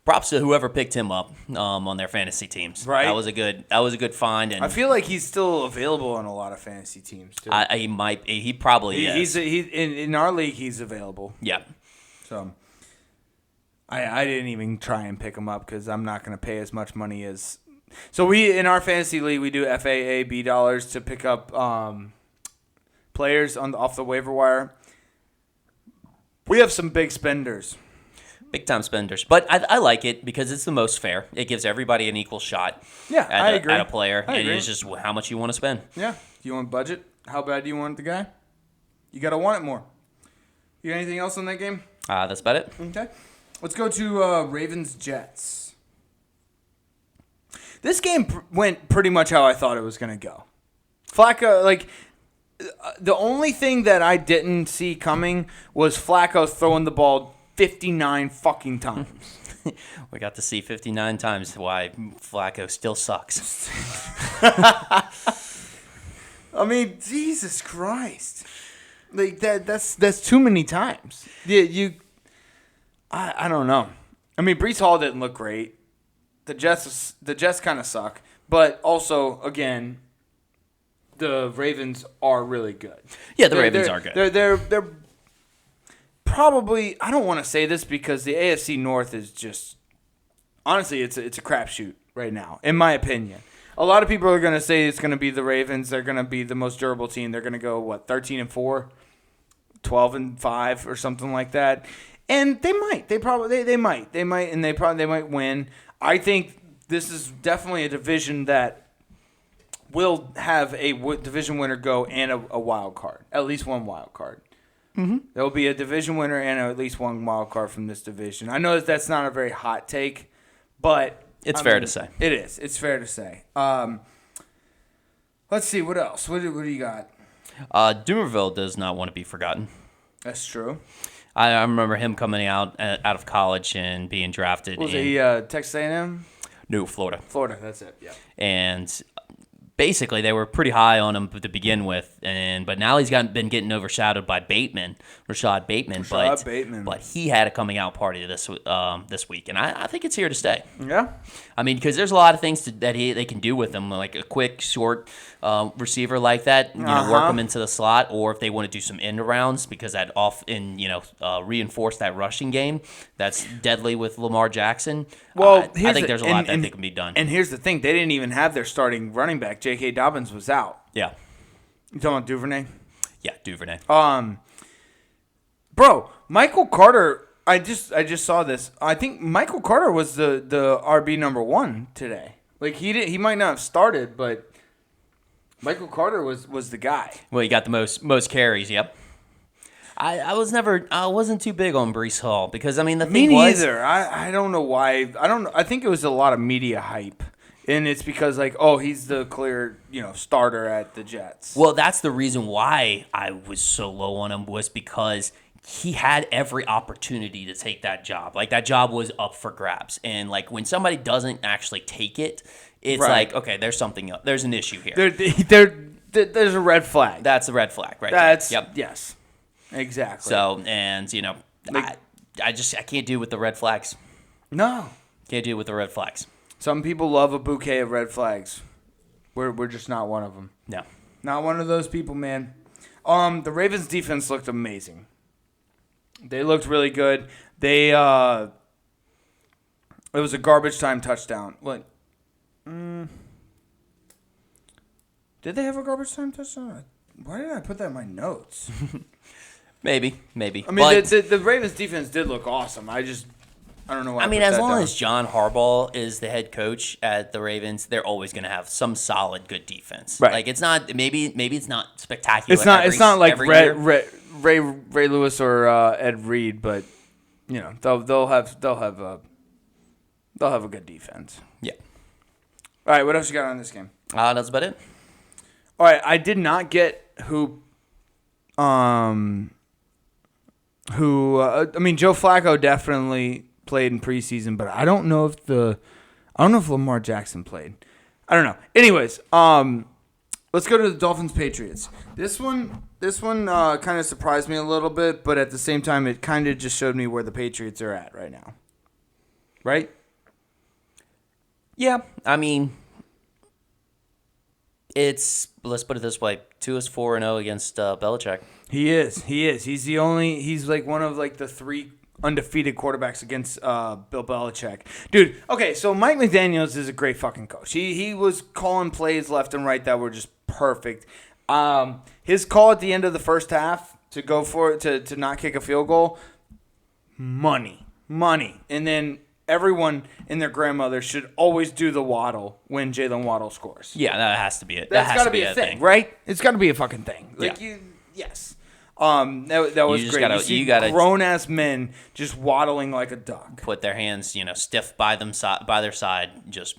props to whoever picked him up on their fantasy teams. Right. That was a good find. And I feel like he's still available on a lot of fantasy teams too. He probably is. He's in our league. He's available. Yeah. So I didn't even try and pick him up because I'm not going to pay as much money as. So we in our fantasy league we do FAAB dollars to pick up players off the waiver wire. We have some big spenders. Big time spenders, but I like it because it's the most fair. It gives everybody an equal shot. Yeah, I agree. At a player, I agree. It's just how much you want to spend. Yeah, do you want budget? How bad do you want the guy? You gotta want it more. You got anything else on that game? That's about it. Okay, let's go to Ravens Jets. This game went pretty much how I thought it was gonna go. Flacco, the only thing that I didn't see coming was Flacco throwing the ball 59 fucking times. We got to see 59 times why Flacco still sucks. I mean, Jesus Christ. Like that's too many times. Yeah, I don't know. I mean, Breece Hall didn't look great. the Jets kind of suck, but also again, the Ravens are really good. Yeah, the Ravens are good. They're probably, I don't want to say this because the AFC North is just, honestly, it's a crapshoot right now, in my opinion. A lot of people are going to say it's going to be the Ravens. They're going to be the most durable team. They're going to go, 13-4, 12-5, or something like that. And they might. They might win. I think this is definitely a division that will have a division winner go and a wild card, at least one wild card. Mm-hmm. There will be a division winner and at least one wild card from this division. I know that's not a very hot take, but it's fair to say. It is. It's fair to say. Let's see. What else? What do you got? Dumerville does not want to be forgotten. That's true. I remember him coming out of college and being drafted. Was he Texas A&M? No, Florida. Florida, that's it, yeah. And basically, they were pretty high on him to begin with, but now he's been getting overshadowed by Rashad Bateman. But he had a coming out party this week, and I think it's here to stay. Yeah, I mean, because there's a lot of things that they can do with him, like a quick, short receiver like that. Work him into the slot, or if they want to do some end arounds, because that reinforce that rushing game that's deadly with Lamar Jackson. Well, I think there's a lot that can be done. And here's the thing: they didn't even have their starting running back. J.K. Dobbins was out. Yeah. You talking about Duvernay? Yeah, Duvernay. Bro, Michael Carter. I just saw this. I think Michael Carter was the RB number 1 today. Like he might not have started, but Michael Carter was the guy. Well, he got the most carries. Yep. I wasn't too big on Breece Hall because, I mean, the thing was... Me neither. I don't know why. I think it was a lot of media hype. And it's because, he's the clear, starter at the Jets. Well, that's the reason why I was so low on him, was because he had every opportunity to take that job. Like, that job was up for grabs. And, when somebody doesn't actually take it, it's right. Okay, there's something else. There's an issue here. There's a red flag. That's a red flag, right? Yep. Yes. Exactly. So, and, I can't do with the red flags. No. Can't do with the red flags. Some people love a bouquet of red flags. We're just not one of them. No. Not one of those people, man. The Ravens defense looked amazing. They looked really good. It was a garbage time touchdown. What? Did they have a garbage time touchdown? Why didn't I put that in my notes? Maybe. I mean, the Ravens defense did look awesome. I don't know why. I mean, as long as John Harbaugh is the head coach at the Ravens, they're always going to have some solid, good defense. Right. Like, it's not maybe it's not spectacular. It's not like Ray Lewis or Ed Reed, but they'll have a good defense. Yeah. All right, what else you got on this game? That's about it. All right, I did not get who. I mean, Joe Flacco definitely played in preseason, but I don't know if Lamar Jackson played. I don't know. Anyways, let's go to the Dolphins-Patriots. This one kind of surprised me a little bit, but at the same time, it kind of just showed me where the Patriots are at right now. Right? Yeah, I mean, let's put it this way: Tua's 4-0 against Belichick. He is. He's like one of the 3 undefeated quarterbacks against Bill Belichick. Dude, okay, so Mike McDaniels is a great fucking coach. He was calling plays left and right that were just perfect. His call at the end of the first half to go for it, to not kick a field goal, money. And then everyone and their grandmother should always do the waddle when Jalen Waddle scores. Yeah, that has to be it. That's got to be a thing, right? It's got to be a fucking thing. Yes. That was great. You gotta grown-ass men just waddling like a duck. Put their hands, stiff by their side, just,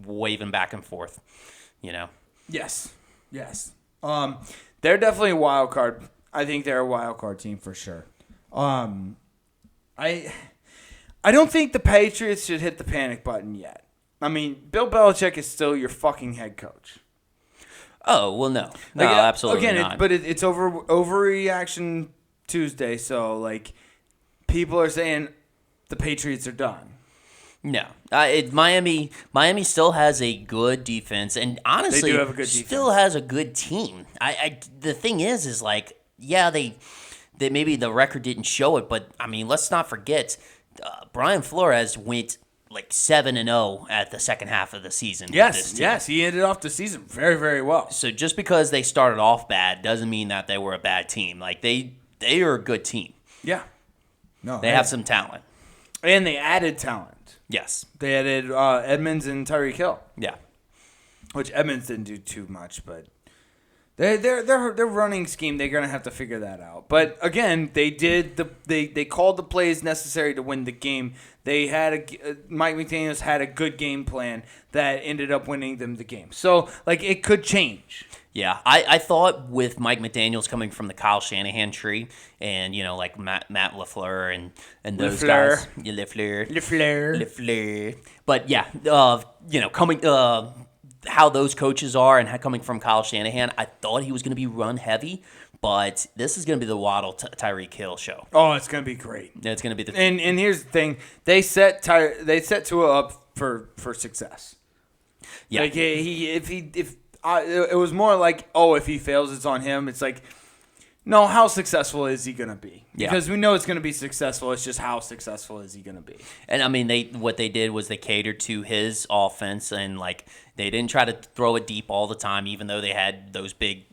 waving back and forth, Yes. They're definitely a wild card. I think they're a wild card team for sure. I don't think the Patriots should hit the panic button yet. I mean, Bill Belichick is still your fucking head coach. Oh, well, no. No, absolutely not. But it's overreaction Tuesday, so, people are saying the Patriots are done. No, Miami still has a good defense, and honestly, They do have a good still defense. has a good team. The thing is like, yeah, they maybe the record didn't show it, but I mean, let's not forget, Brian Flores went like 7-0 at the second half of the season. With this team. Yes, he ended off the season very, very well. So just because they started off bad doesn't mean that they were a bad team. Like they are a good team. Yeah. No, They have some talent. And they added talent. Yes. They added Edmonds and Tyreek Hill, Yeah. which Edmonds didn't do too much, but their running scheme, they're gonna have to figure that out. But again, they called the plays necessary to win the game. They had Mike McDaniels had a good game plan that ended up winning them the game. So like it could change. Yeah, I thought with Mike McDaniels coming from the Kyle Shanahan tree, and like Matt LaFleur and those LaFleur. guys, yeah, LaFleur, LaFleur. but yeah, coming how those coaches are and coming from Kyle Shanahan, I thought he was going to be run heavy, but this is going to be the Waddle Tyreek Hill show. Oh, it's gonna be great. It's going to be the And here's the thing: they set Tua up for success. yeah. Like it was more like, oh, if he fails, it's on him. It's like, no, how successful is he gonna be? Yeah. Because we know it's gonna be successful. It's just how successful is he gonna be? And I mean, what they did was they catered to his offense, and like they didn't try to throw it deep all the time, even though they had those big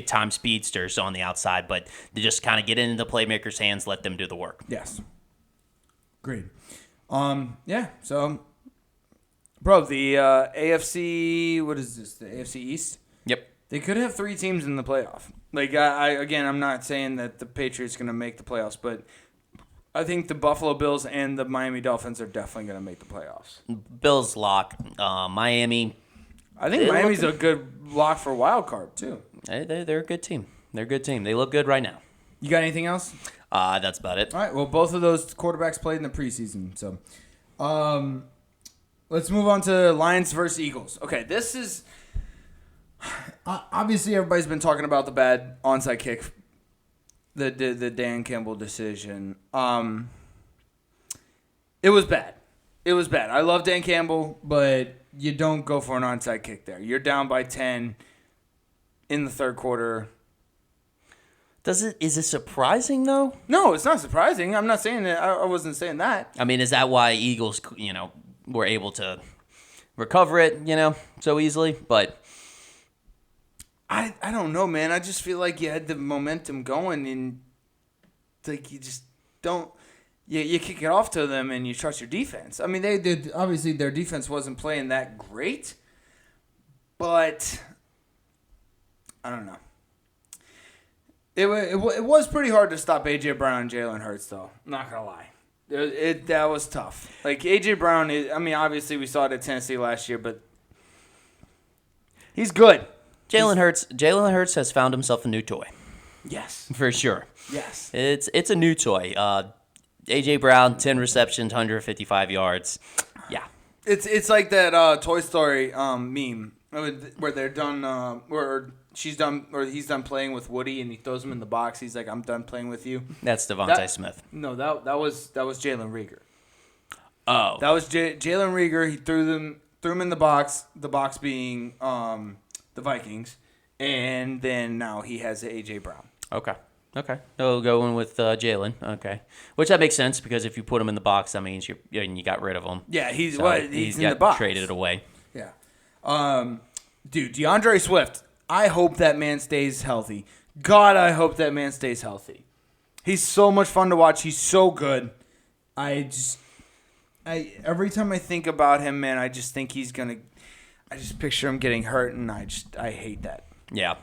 time speedsters on the outside. But they just kind of get into the playmakers' hands, let them do the work. Yes. Agreed. Yeah. So, bro, the AFC. What is this? The AFC East. Yep. They could have 3 teams in the playoff. Like I'm not saying that the Patriots going to make the playoffs, but I think the Buffalo Bills and the Miami Dolphins are definitely going to make the playoffs. Bills lock. Miami. I think Miami's a good lock for wild card too. They're a good team. They're a good team. They look good right now. You got anything else? That's about it. All right. Well, both of those quarterbacks played in the preseason, so let's move on to Lions versus Eagles. Okay, this is obviously everybody's been talking about the bad onside kick, the Dan Campbell decision. It was bad. It was bad. I love Dan Campbell, but you don't go for an onside kick there. You're down by 10 in the third quarter. Is it surprising though? No, it's not surprising. I'm not saying that. I wasn't saying that. I mean, is that why Eagles, were able to recover it, so easily? But I don't know, man. I just feel like you had the momentum going, and like you just don't. You kick it off to them, and you trust your defense. I mean, they did. Obviously, their defense wasn't playing that great, but I don't know. It was pretty hard to stop A.J. Brown and Jalen Hurts, though. I'm not gonna lie. That was tough. Like A.J. Brown is. I mean, obviously we saw it at Tennessee last year, but he's good. Jalen Hurts has found himself a new toy. Yes. For sure. Yes. It's a new toy. A.J. Brown, 10 receptions, 155 yards. Yeah. It's like that Toy Story meme where they're done where he's done playing with Woody and he throws him in the box. He's like, I'm done playing with you. That's Devontae Smith. No, that was Jalen Reagor. Oh. That was Jalen Reagor. He threw him in the box. The box being the Vikings, and then now he has A.J. Brown. Okay. So going with Jalen. Okay. Which that makes sense because if you put him in the box, that means you got rid of him. Yeah, he's So in got the box. traded away. Yeah. Dude, DeAndre Swift, I hope that man stays healthy. God, I hope that man stays healthy. He's so much fun to watch. He's so good. Every time I think about him, man, I just think he's going to I just picture him getting hurt, and I hate that. Yeah.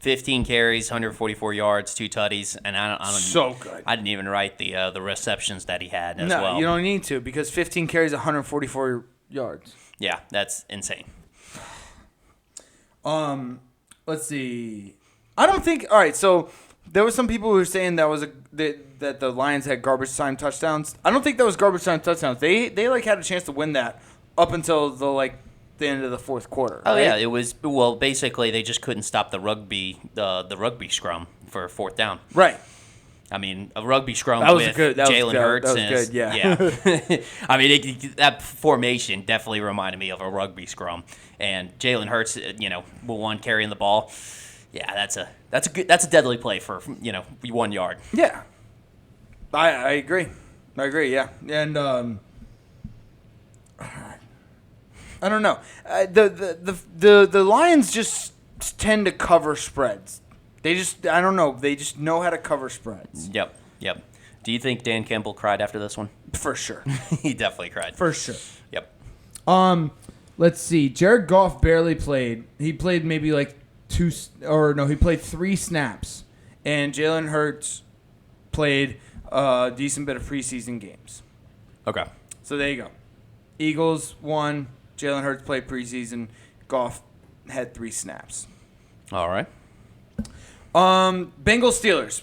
15 carries, 144 yards, 2 tutties, and I don't so good. I didn't even write the receptions that he had as No, well. you don't need to because 15 carries, 144 yards. Yeah, that's insane. Let's see. I don't think. All right, so there was some people who were saying that the Lions had garbage time touchdowns. I don't think that was garbage time touchdowns. They had a chance to win that up until the end of the fourth quarter. Oh right? yeah, it was basically they just couldn't stop the rugby scrum for fourth down. Right. I mean, a rugby scrum That was with good. That was Jalen good. Hurts. That was good, yeah. I mean, that formation definitely reminded me of a rugby scrum. And Jalen Hurts, one carrying the ball. Yeah, that's a deadly play for 1 yard. Yeah. I agree. Yeah. And I don't know. The Lions just tend to cover spreads. They just know how to cover spreads. Yep. Do you think Dan Campbell cried after this one? For sure. He definitely cried. For sure. Yep. Let's see. Jared Goff barely played. He played maybe like he played 3 snaps. And Jalen Hurts played a decent bit of preseason games. Okay. So there you go. Eagles won. Jalen Hurts played preseason. Goff had 3 snaps. All right. Bengals Steelers.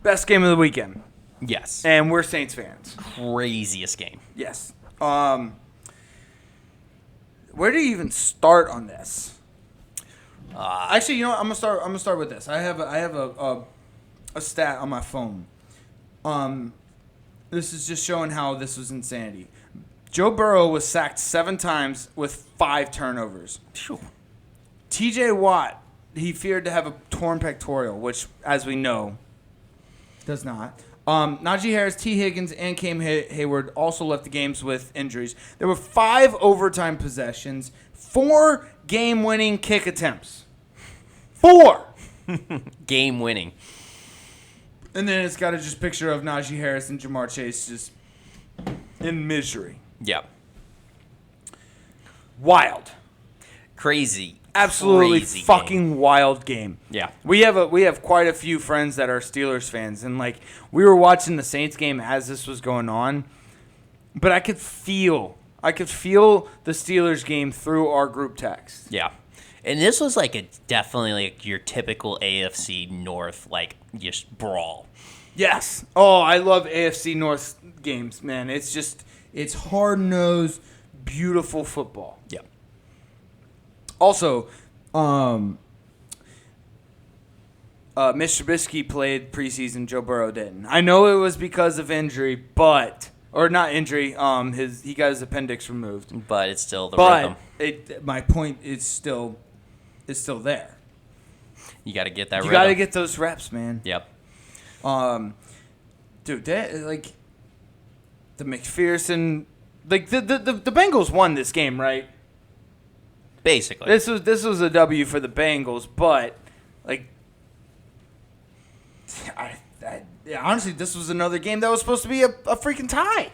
Best game of the weekend. Yes. And we're Saints fans. Craziest game. Yes. Where do you even start on this? Actually, you know what? I'm gonna start with this. I have a stat on my phone. This is just showing how this was insanity. Joe Burrow was sacked 7 times with 5 turnovers. Phew. T.J. Watt, he feared to have a torn pectoral, which, as we know, does not. Najee Harris, T. Higgins, and Cam Hayward also left the games with injuries. There were 5 overtime possessions, 4 game-winning kick attempts. 4! Game winning. And then it's got a just picture of Najee Harris and Jamar Chase just in misery. Yep. Wild. Crazy. Absolutely Crazy fucking game. wild game. Yeah. We have quite a few friends that are Steelers fans, and like we were watching the Saints game as this was going on, but I could feel the Steelers game through our group text. Yeah. And this was definitely like your typical AFC North just brawl. Yes. Oh, I love AFC North games, man. It's hard-nosed, beautiful football. Yeah. Also, Mitch Trubisky played preseason. Joe Burrow didn't. I know it was because of injury, or not injury. He got his appendix removed. But it's still the rhythm. My point is still there. You got to get that You rhythm. got to get those reps, man. Yep. Dude, the McPherson, the Bengals won this game, right? Basically. This was a W for the Bengals, but honestly, this was another game that was supposed to be a freaking tie.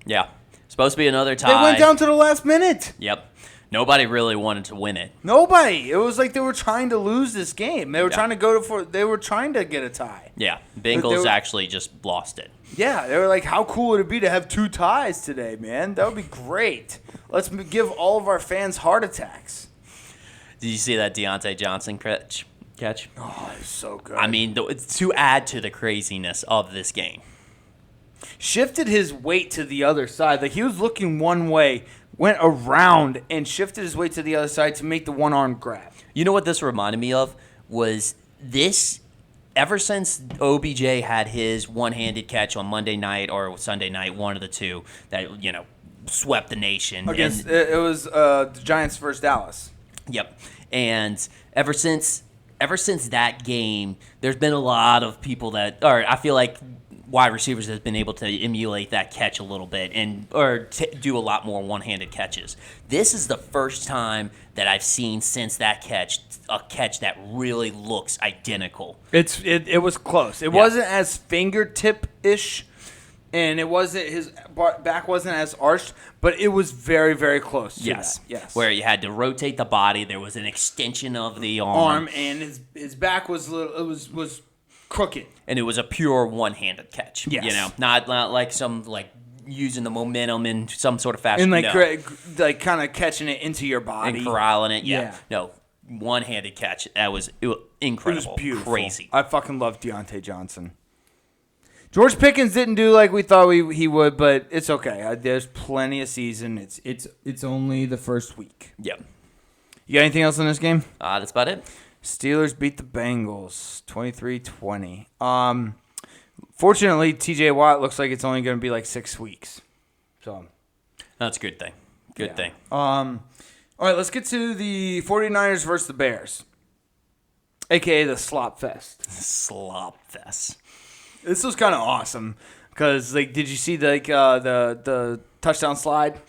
Yeah. Supposed to be another tie. They went down to the last minute. Yep. Nobody really wanted to win it. Nobody. It was like they were trying to lose this game. They were trying to they were trying to get a tie. Yeah. Bengals actually just lost it. Yeah, they were like, how cool would it be to have 2 ties today, man? That would be great. Let's give all of our fans heart attacks. Did you see that Deontay Johnson catch? Oh, it's so good. I mean, to add to the craziness of this game. Shifted his weight to the other side. Like, he was looking one way, went around, and shifted his weight to the other side to make the one-arm grab. You know what this reminded me of? Was this, ever since OBJ had his one-handed catch on Monday night or Sunday night, one of the two, that, swept the nation. It was the Giants versus Dallas. Yep. And ever since that game, there's been a lot of people I feel like wide receivers have been able to emulate that catch a little bit or do a lot more one-handed catches. This is the first time that I've seen since that catch a catch that really looks identical. It was close. It wasn't as fingertip-ish, and it wasn't his back wasn't as arched, but it was very, very close to that. Yes. Where you had to rotate the body, there was an extension of the arm and his back was was crooked. And it was a pure one-handed catch. Yes. Not like some using the momentum in some sort of fashion. And kind of catching it into your body and corralling it. Yeah. No, one-handed catch. It was incredible. It was beautiful. Crazy. I fucking love Deontay Johnson. George Pickens didn't do like we thought he would, but it's okay. There's plenty of season. It's only the first week. Yep. You got anything else in this game? That's about it. Steelers beat the Bengals 23-20. Fortunately, TJ Watt looks like it's only going to be like 6 weeks. So That's a good thing. Good thing. All right, let's get to the 49ers versus the Bears, a.k.a. the Slop Fest. Slop fest. This was kind of awesome because, like, did you see the touchdown slide?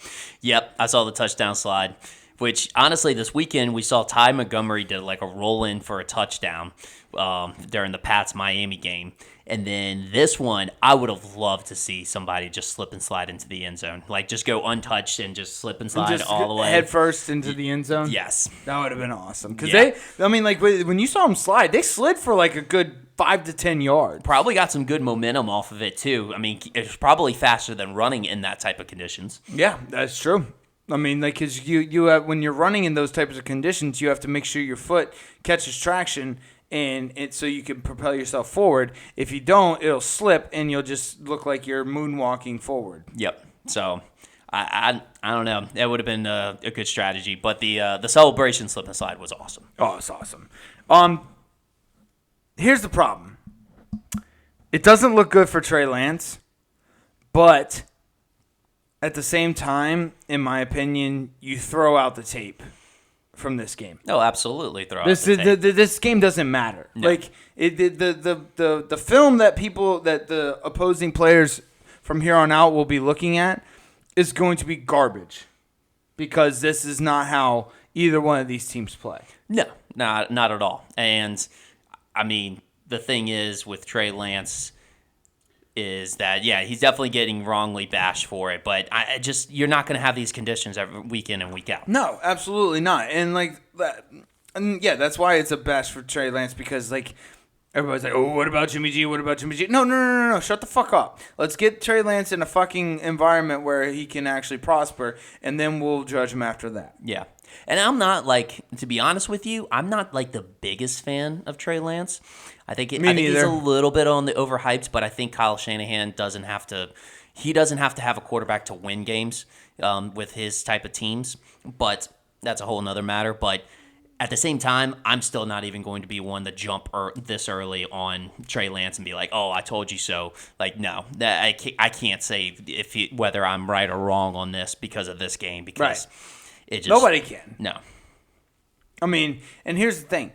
Yep, I saw the touchdown slide, which, honestly, this weekend we saw Ty Montgomery did, like, a roll-in for a touchdown during the Pats-Miami game. And then this one, I would have loved to see somebody just slip and slide into the end zone. Like, just go untouched and just slip and slide all the way. Head first into the end zone? Yes. That would have been awesome. Because when you saw them slide, they slid for like a good 5 to 10 yards. Probably got some good momentum off of it, too. I mean, it's probably faster than running in that type of conditions. Yeah, that's true. I mean, like, because you have, when you're running in those types of conditions, you have to make sure your foot catches traction so you can propel yourself forward. If you don't, it'll slip and you'll just look like you're moonwalking forward. Yep. So I don't know. That would have been a good strategy, but the celebration slip and slide was awesome. Oh, it's awesome. Here's the problem. It doesn't look good for Trey Lance, but at the same time, in my opinion, you throw out the tape from this game. No, absolutely. This game doesn't matter. No. Like the film that the opposing players from here on out will be looking at is going to be garbage because this is not how either one of these teams play. No, not at all. And I mean, the thing is with Trey Lance is that, yeah, he's definitely getting wrongly bashed for it, but you're not going to have these conditions every week in and week out. No, absolutely not. And like that, and yeah, that's why it's a bash for Trey Lance because like everybody's like, oh, what about Jimmy G? What about Jimmy G? No, shut the fuck up. Let's get Trey Lance in a fucking environment where he can actually prosper, and then we'll judge him after that. Yeah. And I'm not, like, to be honest with you, I'm not, like, the biggest fan of Trey Lance. I think he's a little bit on the overhyped, but I think Kyle Shanahan doesn't have to have a quarterback to win games with his type of teams. But that's a whole nother matter. But at the same time, I'm still not even going to be one to jump this early on Trey Lance and be like, oh, I told you so. Like, no, I can't say whether I'm right or wrong on this because of this game. Because nobody can. No. I mean, and here's the thing.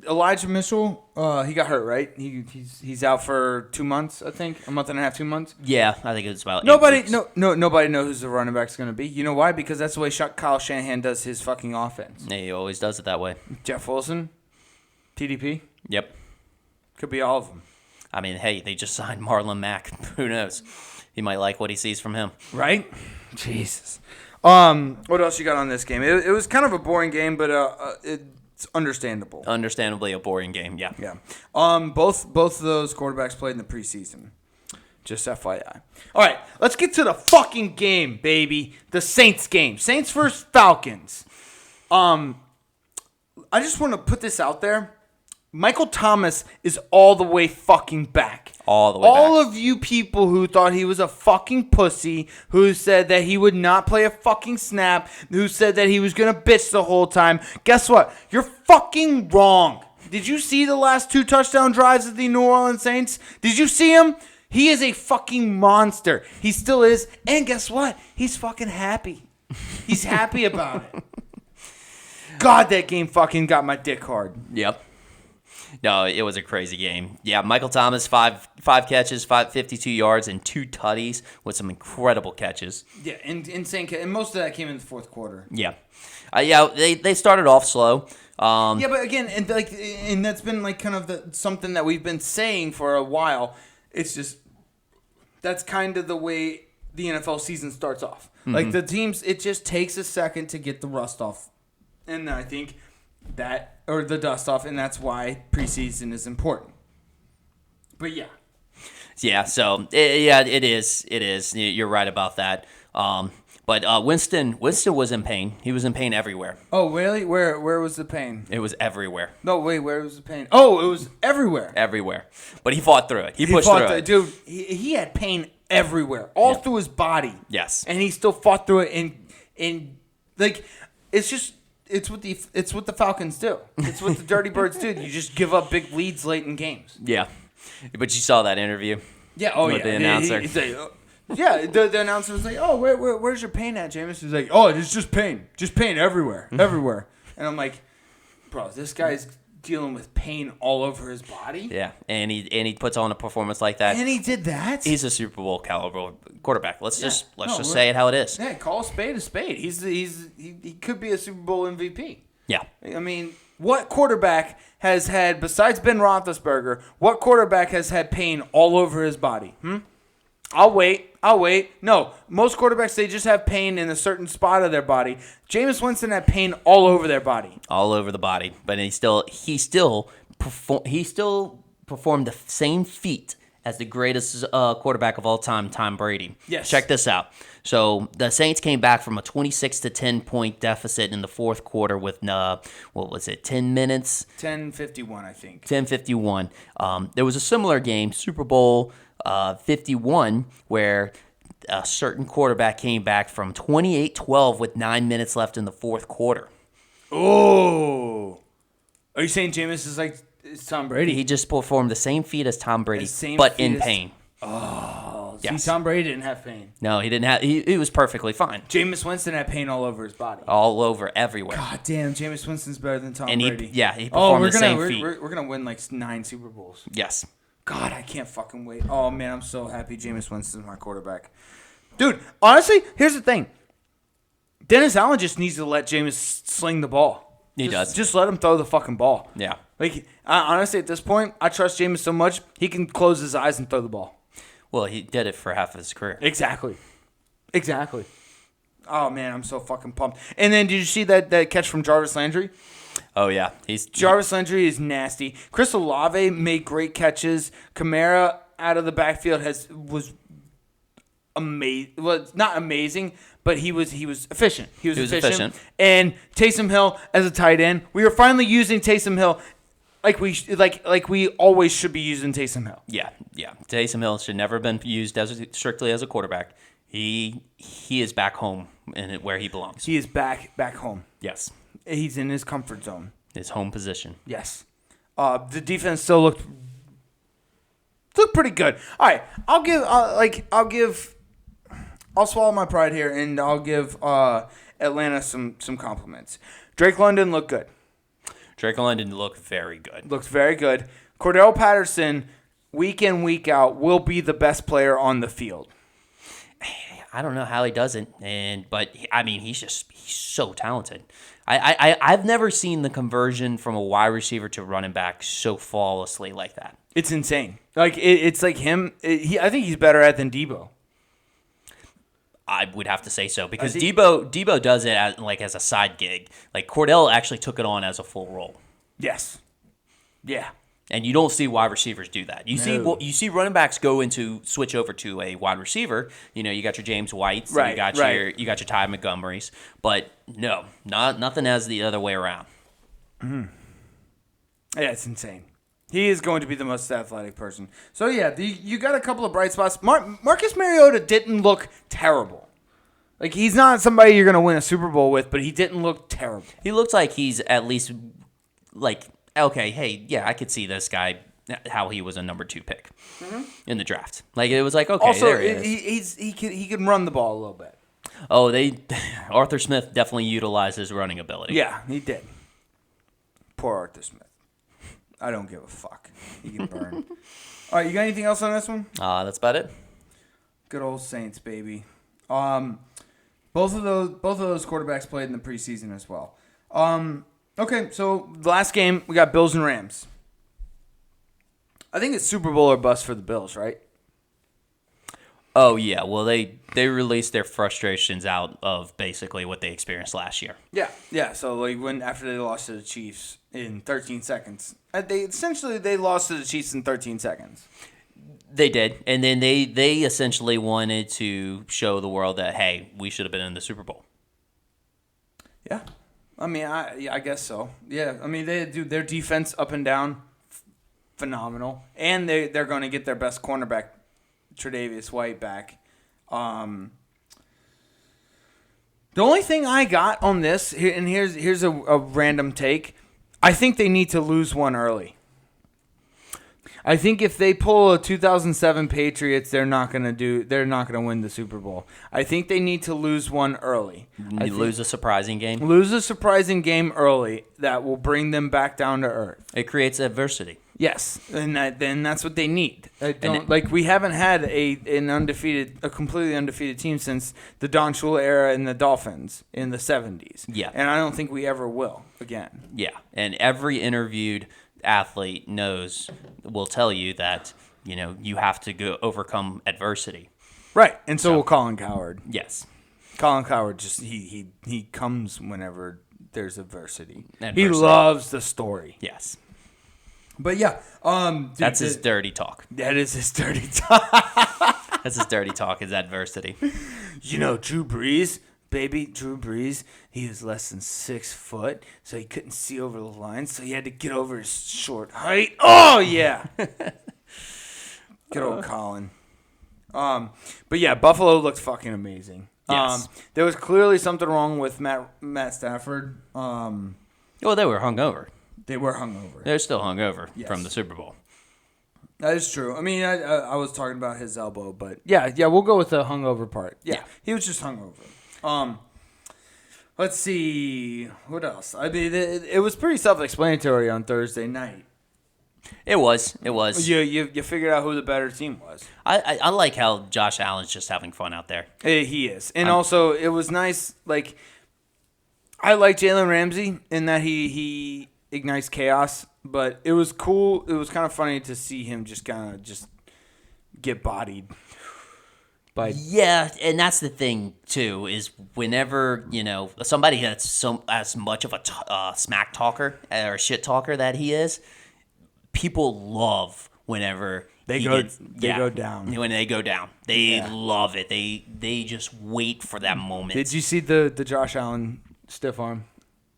Elijah Mitchell, he got hurt, right? He's out for 2 months, I think. A month and a half, 2 months. Yeah, I think it's about nobody 8 weeks. Nobody knows who the running back's going to be. You know why? Because that's the way Kyle Shanahan does his fucking offense. Yeah, he always does it that way. Jeff Wilson, TDP. Yep. Could be all of them. I mean, hey, they just signed Marlon Mack. Who knows? He might like what he sees from him. Right? Jesus. What else you got on this game? It was kind of a boring game, but it's understandable. Understandably a boring game, yeah. Yeah. Both of those quarterbacks played in the preseason. Just FYI. All right, let's get to the fucking game, baby. The Saints game. Saints versus Falcons. I just want to put this out there. Michael Thomas is all the way fucking back. All the way back. All of you people who thought he was a fucking pussy, who said that he would not play a fucking snap, who said that he was going to bitch the whole time, guess what? You're fucking wrong. Did you see the last 2 touchdown drives of the New Orleans Saints? Did you see him? He is a fucking monster. He still is. And guess what? He's fucking happy. He's happy about it. God, that game fucking got my dick hard. Yep. No, it was a crazy game. Yeah, Michael Thomas, five catches, 52 yards, and 2 tutties with some incredible catches. Yeah, insane. And most of that came in the fourth quarter. Yeah. They started off slow. Yeah, but again, and that's been like kind of something that we've been saying for a while. It's just that's kind of the way the NFL season starts off. Mm-hmm. Like the teams, it just takes a second to get the rust off, and I think or the dust off, and that's why preseason is important. But yeah. Yeah, so, it is. You're right about that. But Winston was in pain. He was in pain everywhere. Oh, really? Where was the pain? It was everywhere. No, wait, where was the pain? Oh, it was everywhere. Everywhere. But he fought through it. He pushed through it. Dude, he had pain everywhere, all through his body. Yes. And he still fought through it, and like, it's just... It's what the Falcons do. It's what the Dirty Birds do. You just give up big leads late in games. Yeah. But you saw that interview. Yeah. Oh, With yeah. the announcer. He's like, yeah. The announcer was like, "Oh, where's your pain at, Jameis?" He's like, "Oh, it's just pain everywhere, everywhere." And I'm like, "Bro, this guy's dealing with pain all over his body." Yeah, and he puts on a performance like that. And he did that. He's a Super Bowl caliber quarterback. Let's just No, say it how it is. Yeah, call a spade a spade. He could be a Super Bowl MVP. Yeah. I mean, what quarterback has had, besides Ben Roethlisberger, what quarterback has had pain all over his body? I'll wait. No, most quarterbacks, they just have pain in a certain spot of their body. Jameis Winston had pain all over their body. All over the body, but he still performed the same feat as the greatest quarterback of all time, Tom Brady. Yes. Check this out. So the Saints came back from a 26-10 point deficit in the fourth quarter with 10 minutes? 10:51, I think. 10:51. There was a similar game, Super Bowl 51, where a certain quarterback came back from 28-12 with 9 minutes left in the fourth quarter. Oh. Are you saying Jameis is like it's Tom Brady? He just performed the same feat as Tom Brady, same but feat in as- pain. Oh, Yes. see, Tom Brady didn't have pain. No, he didn't have. He was perfectly fine, Jameis Winston had pain all over his body. all over, everywhere. God damn, Jameis Winston's better than Tom And Brady. he performed the same feat. We're gonna win like 9 Super Bowls. Yes. God, I can't fucking wait. Oh man, I'm so happy Jameis Winston's my quarterback. Dude, honestly, here's the thing. Dennis Allen just needs to let Jameis sling the ball. He does. Just let him throw the fucking ball. Yeah. Like, honestly, at this point, I trust Jameis so much, he can close his eyes and throw the ball. Well, he did it for half of his career. Exactly. Oh man, I'm so fucking pumped. And then did you see that catch from Jarvis Landry? Oh yeah, Jarvis Landry is nasty. Chris Olave made great catches. Kamara out of the backfield was amazing. Well, not amazing, but he was efficient. He was efficient. And Taysom Hill as a tight end. We are finally using Taysom Hill like we always should be using Taysom Hill. Yeah. Taysom Hill should never have been used strictly as a quarterback. He is back home and where he belongs. He is back home. Yes, He's in his comfort zone. his home position. Yes. The defense still looked pretty good. All right, I'll swallow my pride here and I'll give Atlanta some compliments. Drake London looked good. Drake London looked very good. Looks very good. Cordell Patterson, week in, week out, will be the best player on the field. I don't know how he does it, but he's so talented. I've never seen the conversion from a wide receiver to running back so flawlessly like that. It's insane. Like it's like him. I think he's better at than Debo. I would have to say so because Debo does it as a side gig. Like Cordell actually took it on as a full role. Yes. Yeah. And you don't see wide receivers do that. You No. see running backs switch over to a wide receiver. You know, you got your James Whites, Right, you got right. your Ty Montgomerys, but no, nothing as the other way around. Yeah, it's insane. He is going to be the most athletic person. So yeah, you got a couple of bright spots. Marcus Mariota didn't look terrible. Like he's not somebody you're going to win a Super Bowl with, but he didn't look terrible. He looks like he's at least like, okay, hey, yeah, I could see this guy, how he was a number 2 pick in the draft. Like it was like, okay, Also, there he is. he can run the ball a little bit. Oh, Arthur Smith definitely utilized his running ability. Yeah, he did. Poor Arthur Smith. I don't give a fuck. He can burn. All right, you got anything else on this one? That's about it. Good old Saints, baby. Both of those quarterbacks played in the preseason as well. Okay, so the last game we got Bills and Rams. I think it's Super Bowl or bust for the Bills, right? Oh yeah, well they released their frustrations out of basically what they experienced last year. Yeah. So like after they lost to the Chiefs in 13 seconds, they lost to the Chiefs in 13 seconds. They did, and then they essentially wanted to show the world that hey, we should have been in the Super Bowl. Yeah, I mean, I guess so. Yeah, I mean they do their defense up and down, phenomenal, and they're going to get their best cornerback, Tre'Davious White, back. The only thing I got on this, and here's a random take, I think they need to lose one early. I think if they pull a 2007 Patriots, they're not gonna win the Super Bowl. I think they need to lose one early. Lose a surprising game. Lose a surprising game early that will bring them back down to earth. It creates adversity. Yes, and then that's what they need. We haven't had a completely undefeated team since the Don Shula era and the Dolphins in the 70s. Yeah. And I don't think we ever will again. Yeah, and every interviewed athlete will tell you that, you have to go overcome adversity. Right, and so will Colin Cowherd. Yes. Colin Cowherd he comes whenever there's adversity. He loves the story. Yes. But yeah, dude, that's his dirty talk. That is his dirty talk. That's his dirty talk, is adversity. Drew Brees, baby, Drew Brees, he was less than 6 foot, so he couldn't see over the line, so he had to get over his short height. Oh, yeah. Good old Colin. But yeah, Buffalo looked fucking amazing. Yes. There was clearly something wrong with Matt Stafford. Well, they were hungover. They were hungover. They're still hungover Yes. from the Super Bowl. That is true. I mean, I was talking about his elbow, but yeah, we'll go with the hungover part. Yeah. He was just hungover. Let's see what else. I mean, it was pretty self-explanatory on Thursday night. It was. You figured out who the better team was. I like how Josh Allen's just having fun out there. He is, and also it was nice. Like, I like Jalen Ramsey in that he ignites chaos, but it was cool. It was kind of funny to see him just get bodied. Yeah, and that's the thing too, is whenever somebody that's as much of a smack talker or shit talker that he is, people love whenever they go down. When they go down, they love it. They just wait for that moment. Did you see the Josh Allen stiff arm?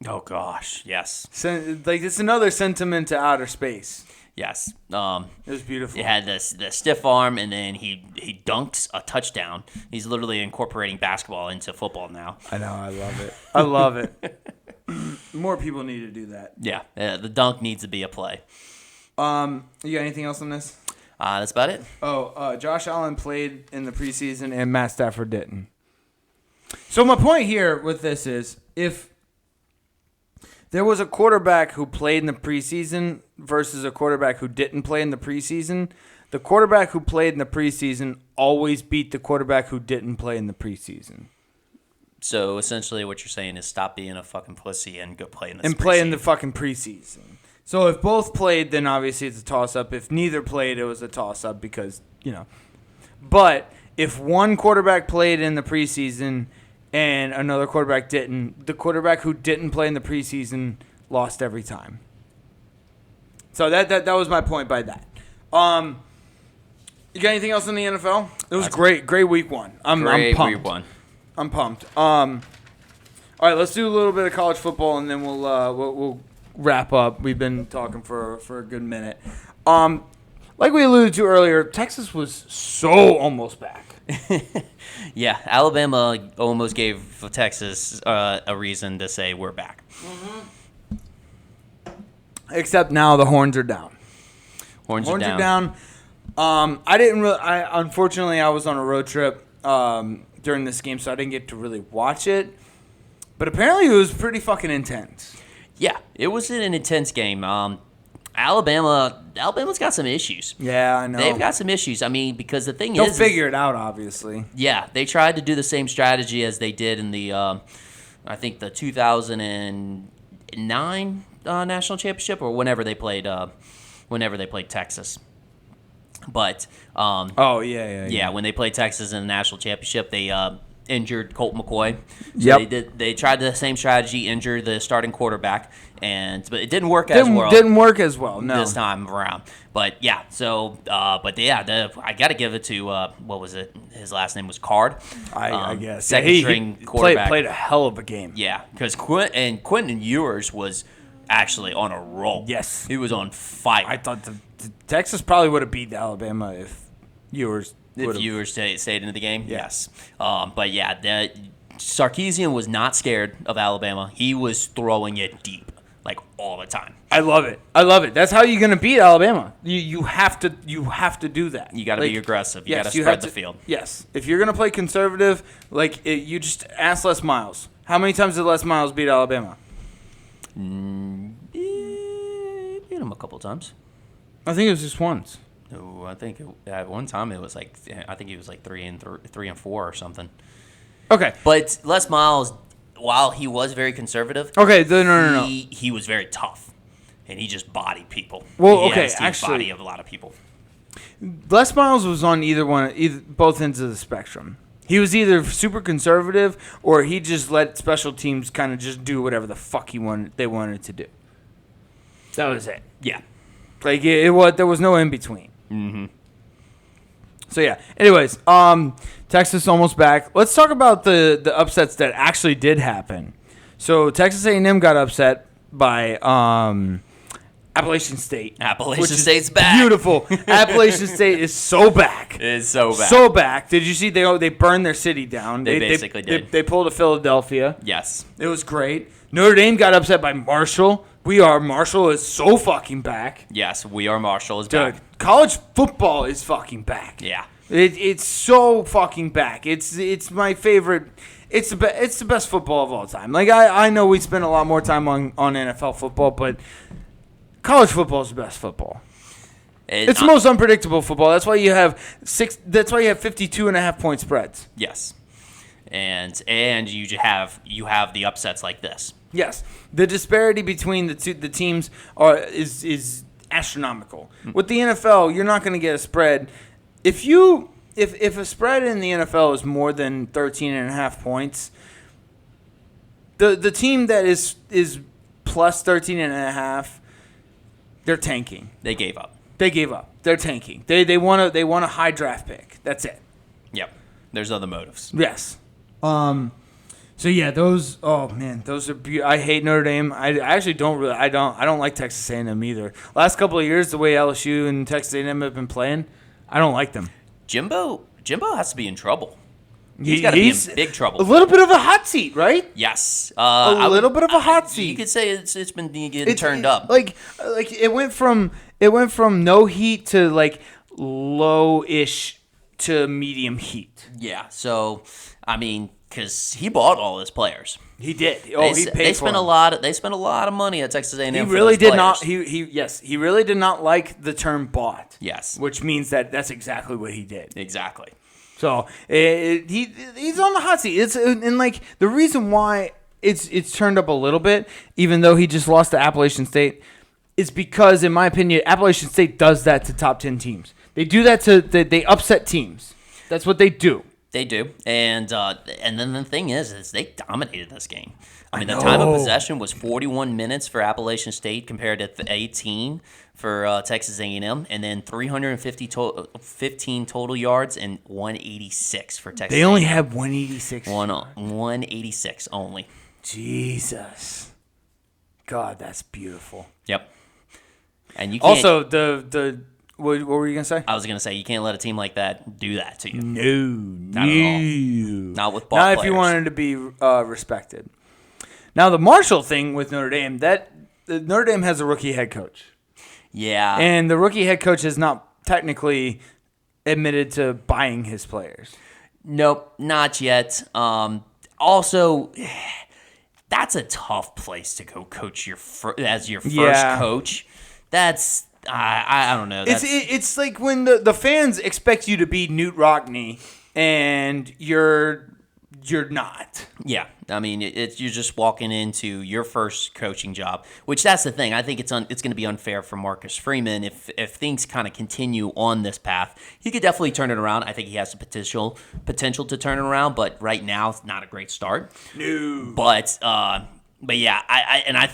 Oh gosh, yes. It's another sentiment to outer space. Yes. It was beautiful. He had the stiff arm, and then he dunks a touchdown. He's literally incorporating basketball into football now. I know. I love it. I love it. More people need to do that. Yeah, the dunk needs to be a play. You got anything else on this? That's about it. Josh Allen played in the preseason, and Matt Stafford didn't. So my point here with this is, if there was a quarterback who played in the preseason versus a quarterback who didn't play in the preseason, the quarterback who played in the preseason always beat the quarterback who didn't play in the preseason. So essentially what you're saying is stop being a fucking pussy and go play in the play in the fucking preseason. So if both played, then obviously it's a toss-up. If neither played, it was a toss-up because, But if one quarterback played in the preseason and another quarterback didn't, the quarterback who didn't play in the preseason lost every time. So that was my point by that. You got anything else in the NFL? It was great week one. I'm pumped. Week one. I'm pumped. All right, let's do a little bit of college football and then we'll wrap up. We've been talking for a good minute. Like we alluded to earlier, Texas was so almost back. Yeah, Alabama almost gave Texas a reason to say we're back. Mm-hmm. Except now the horns are down. Horns are down. Unfortunately, I was on a road trip during this game, so I didn't get to really watch it. But apparently, it was pretty fucking intense. Yeah, it was an intense game. Alabama's got some issues. Yeah, I know. They've got some issues. I mean, because the thing They'll is... figure it out, obviously. Yeah, they tried to do the same strategy as they did in the, I think, the 2009 national championship, or whenever they played Texas. But... Yeah, when they played Texas in the national championship, they... injured Colt McCoy. So they tried the same strategy, injure the starting quarterback, but it didn't work as well. Didn't work as well, no. This time around. But yeah, I got to give it to what was it? His last name was Card. I guess second string quarterback. Played a hell of a game. Yeah, because Quentin Ewers was actually on a roll. Yes, he was on fire. I thought the Texas probably would have beat Alabama if Ewers. If Ewers stayed into the game, yeah. Yes. But yeah, Sarkisian was not scared of Alabama. He was throwing it deep. like all the time. I love it. I love it. That's how you're gonna beat Alabama. You have to do that. You got to be aggressive. You yes, got to you spread have the to- field. Yes. If you're gonna play conservative, you just ask Les Miles. How many times did Les Miles beat Alabama? Beat him a couple times. I think it was just once. Oh, I think at one time it was like I think he was like 3-4 or something. Okay. But Les Miles, while he was very conservative, Okay. No. he was very tough, and he just bodied people. Well, He okay, has the actually- body of a lot of people. Les Miles was on both ends of the spectrum. He was either super conservative or he just let special teams kind of just do whatever the fuck they wanted to do. That was it. Yeah. Like there was no in between. Mm-hmm. So yeah. Anyways, Texas almost back. Let's talk about the upsets that actually did happen. So Texas A&M got upset by Appalachian State. Appalachian which is State's back. Beautiful. Appalachian State is so back. It's so bad. So back. Did you see they burned their city down? They basically did. They pulled a Philadelphia. Yes. It was great. Notre Dame got upset by Marshall. Marshall is so fucking back. Yes, we are Marshall is Dude, back. college football is fucking back. Yeah. It's so fucking back. It's my favorite. It's the best football of all time. Like I know we spend a lot more time on NFL football, but college football is the best football. It's the most unpredictable football. That's why you have 52.5 point spreads. Yes. And you have the upsets like this. Yes, the disparity between the teams is astronomical. With the NFL, you're not going to get a spread. If a spread in the NFL is more than 13.5 points, the team that is plus 13.5, they're tanking. They gave up. They're tanking. They want a high draft pick. That's it. Yep. There's other motives. Yes. So yeah, those. Oh man, those are. I hate Notre Dame. I actually don't really. I don't like Texas A&M either. Last couple of years, the way LSU and Texas A&M have been playing, I don't like them. Jimbo has to be in trouble. He's got to be in big trouble. A little bit of a hot seat, right? Yes. A little bit of a hot seat. You could say it's been getting turned up. Like it went from no heat to like low-ish to medium heat. Yeah. So I mean, because he bought all his players. He did. Oh, he paid they for spent them. They spent a lot of money at Texas A&M. He for really those did players. not. He really did not like the term bought. Yes. Which means that's exactly what he did. Exactly. So he's on the hot seat. And like the reason why it's turned up a little bit, even though he just lost to Appalachian State, is because in my opinion, Appalachian State does that to top 10 teams. They do that they upset teams. That's what they do. They do, and then the thing is they dominated this game. I mean, the time of possession was 41 minutes for Appalachian State compared to 18 for Texas A&M, and then 15 total yards and 186 for Texas. They only A&M. have 186. 186 only. Jesus, God, that's beautiful. Yep. And you can't, Also, the what were you gonna say? I was gonna say you can't let a team like that do that to you. Not at all. Not with ball Not players. if you wanted to be respected. Now the Marshall thing with Notre Dame, Notre Dame has a rookie head coach, Yeah. and the rookie head coach has not technically admitted to buying his players. Nope, not yet. Also, that's a tough place to go coach as your first Yeah. coach. That's I don't know. It's like when the fans expect you to be Newt Rockne, and you're not. Yeah, I mean, you're just walking into your first coaching job, which that's the thing. I think it's going to be unfair for Marcus Freeman if things kind of continue on this path. He could definitely turn it around. I think he has the potential to turn it around, but right now it's not a great start. No. But yeah, I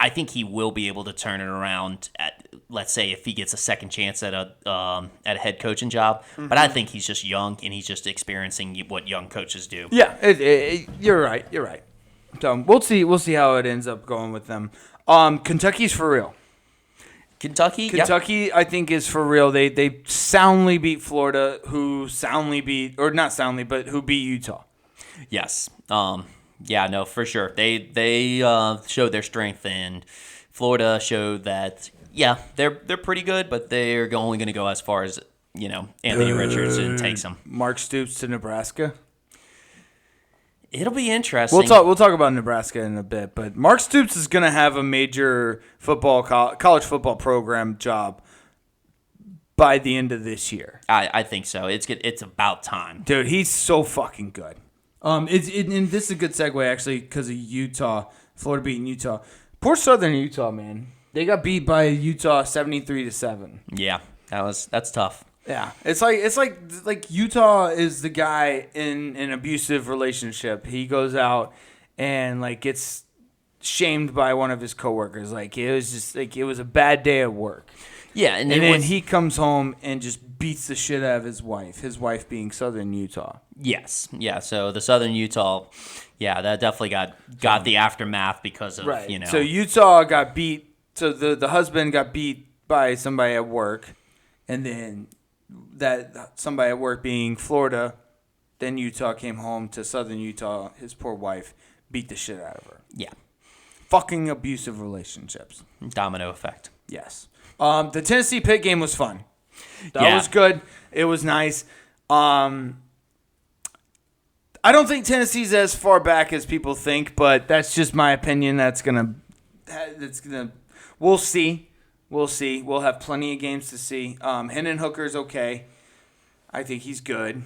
think he will be able to turn it around at, let's say, if he gets a second chance at a head coaching job. Mm-hmm. But I think he's just young and he's just experiencing what young coaches do. Yeah, you're right. You're right. So we'll see how it ends up going with them. Kentucky's for real. Kentucky, yep. I think is for real. They soundly beat Florida, who soundly beat, or not soundly, but who beat Utah. Yes. Yeah, no, for sure. They showed their strength, and Florida showed that. Yeah, they're pretty good, but they're only going to go as far as Anthony Richardson takes them. Mark Stoops to Nebraska. It'll be interesting. We'll talk about Nebraska in a bit, but Mark Stoops is going to have a major college football program job by the end of this year. I think so. It's about time, dude. He's so fucking good. And this is a good segue actually because of Utah, Florida beating Utah. Poor Southern Utah, man. They got beat by Utah 73-7. Yeah, that's tough. Yeah, it's like Utah is the guy in an abusive relationship. He goes out and like gets shamed by one of his coworkers. Like it was a bad day at work. Yeah, and then he comes home and just beats the shit out of his wife. His wife being Southern Utah. Yes, yeah. So the Southern Utah, yeah, that definitely got the aftermath because of So Utah got beat. So the husband got beat by somebody at work, and then that somebody at work being Florida, then Utah came home to Southern Utah. His poor wife beat the shit out of her. Yeah, fucking abusive relationships. Domino effect. Yes. The Tennessee Pitt game was fun. That was good. It was nice. I don't think Tennessee's as far back as people think, but that's just my opinion. We'll see. We'll have plenty of games to see. Hendon Hooker's okay. I think he's good.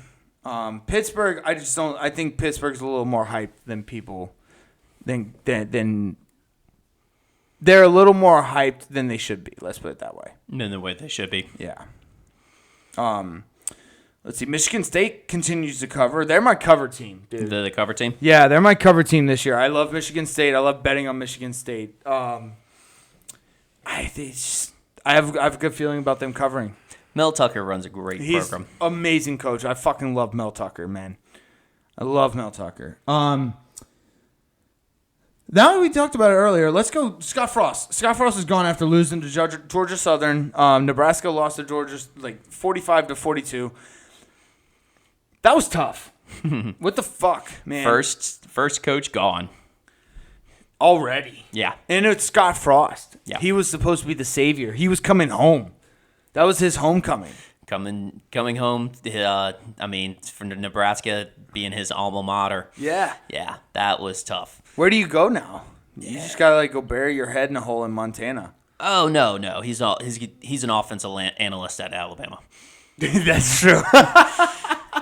Pittsburgh, I think Pittsburgh's a little more hyped than people than they're a little more hyped than they should be. Let's put it that way. In the way they should be. Yeah. Let's see. Michigan State continues to cover. They're my cover team, dude. The cover team? Yeah, they're my cover team this year. I love Michigan State. I love betting on Michigan State. I have a good feeling about them covering. Mel Tucker runs a great program. Amazing coach. I fucking love Mel Tucker, man. I love Mel Tucker. Now that we talked about it earlier, let's go Scott Frost. Scott Frost is gone after losing to Georgia Southern. Nebraska lost to Georgia like 45-42. That was tough. What the fuck, man? First coach gone. Already. Yeah. And it's Scott Frost. Yeah. He was supposed to be the savior. He was coming home. That was his homecoming. Coming home, from Nebraska being his alma mater. Yeah. Yeah, that was tough. Where do you go now? You just gotta go bury your head in a hole in Montana. Oh no, he's an offensive analyst at Alabama. That's true.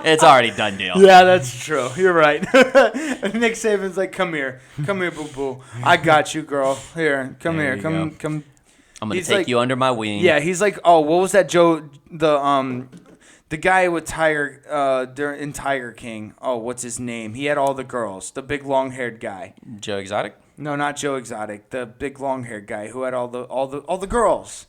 It's already done deal. Yeah, that's true. You're right. Nick Saban's like, come here, boo boo. I got you, girl. Here, come here, come. I'm gonna take you under my wing. Yeah, he's like, oh, what was that, Joe? The guy with Tiger in Tiger King. Oh, what's his name? He had all the girls. The big long-haired guy. Joe Exotic? No, not Joe Exotic. The big long-haired guy who had all the girls.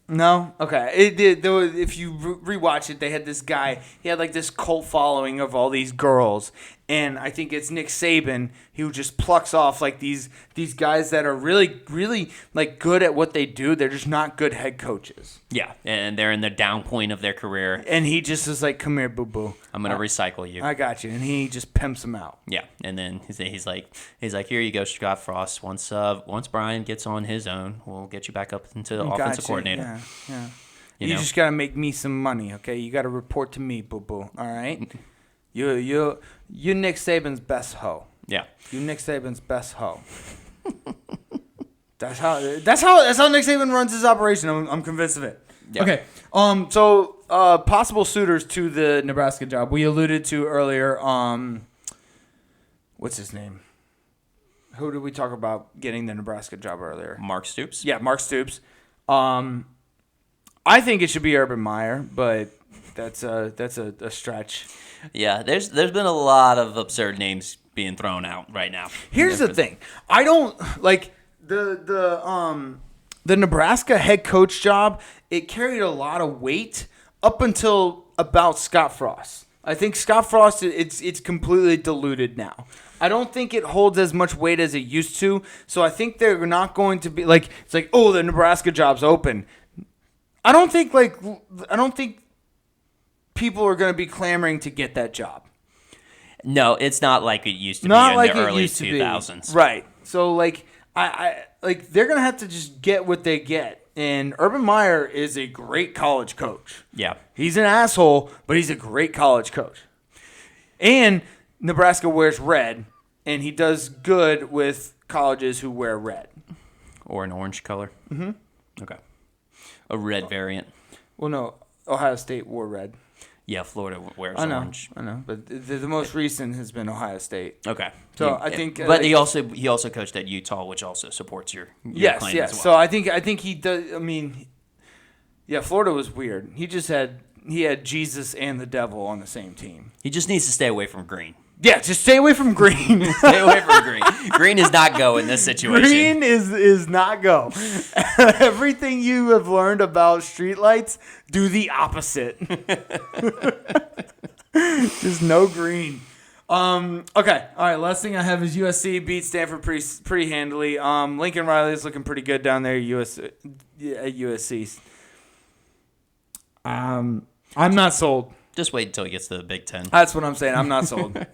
No? Okay. If you rewatch it, they had this guy. He had like this cult following of all these girls. And I think it's Nick Saban who just plucks off like these guys that are really, really like good at what they do. They're just not good head coaches. Yeah, and they're in the down point of their career. And he just is like, come here, boo-boo. I'm going to recycle you. I got you. And he just pimps them out. Yeah, and then he's like, here you go, Scott Frost. Once Brian gets on his own, we'll get you back up into the offensive coordinator. Yeah. You just got to make me some money, okay? You got to report to me, boo-boo, all right? You Nick Saban's best hoe. Yeah. You Nick Saban's best hoe. That's how Nick Saban runs his operation. I'm convinced of it. Yeah. Okay. So possible suitors to the Nebraska job. We alluded to earlier. What's his name? Who did we talk about getting the Nebraska job earlier? Mark Stoops. Yeah, Mark Stoops. I think it should be Urban Meyer, but that's a stretch. Yeah, there's been a lot of absurd names being thrown out right now. Here's the thing. I don't like the Nebraska head coach job. It carried a lot of weight up until about Scott Frost. I think Scott Frost it's completely diluted now. I don't think it holds as much weight as it used to. So I think they're not going to be like it's like, oh, the Nebraska job's open. I don't think people are going to be clamoring to get that job. No, it's not like it used to Not be like in the it early used to 2000s. be. Right. So like I like they're gonna have to just get what they get. And Urban Meyer is a great college coach. Yeah. He's an asshole, but he's a great college coach. And Nebraska wears red, and he does good with colleges who wear red. Or an orange color. Mm-hmm. Okay. A red variant. Well, no, Ohio State wore red. Yeah, Florida wears I know, orange. I know, but the most recent has been Ohio State. Okay. So I think, but like- he also coached at Utah, which also supports your Yes, claim yes. as well. So I think he does. I mean, yeah, Florida was weird. He had Jesus and the devil on the same team. He just needs to stay away from green. Yeah, just stay away from green. Stay away from green. Green is not go in this situation. Green is not go. Everything you have learned about streetlights, do the opposite. Just no green. Okay. All right. Last thing I have is USC beat Stanford pretty handily. Lincoln Riley is looking pretty good down there at USC. I'm not sold. Just wait until he gets to the Big Ten. That's what I'm saying. I'm not sold.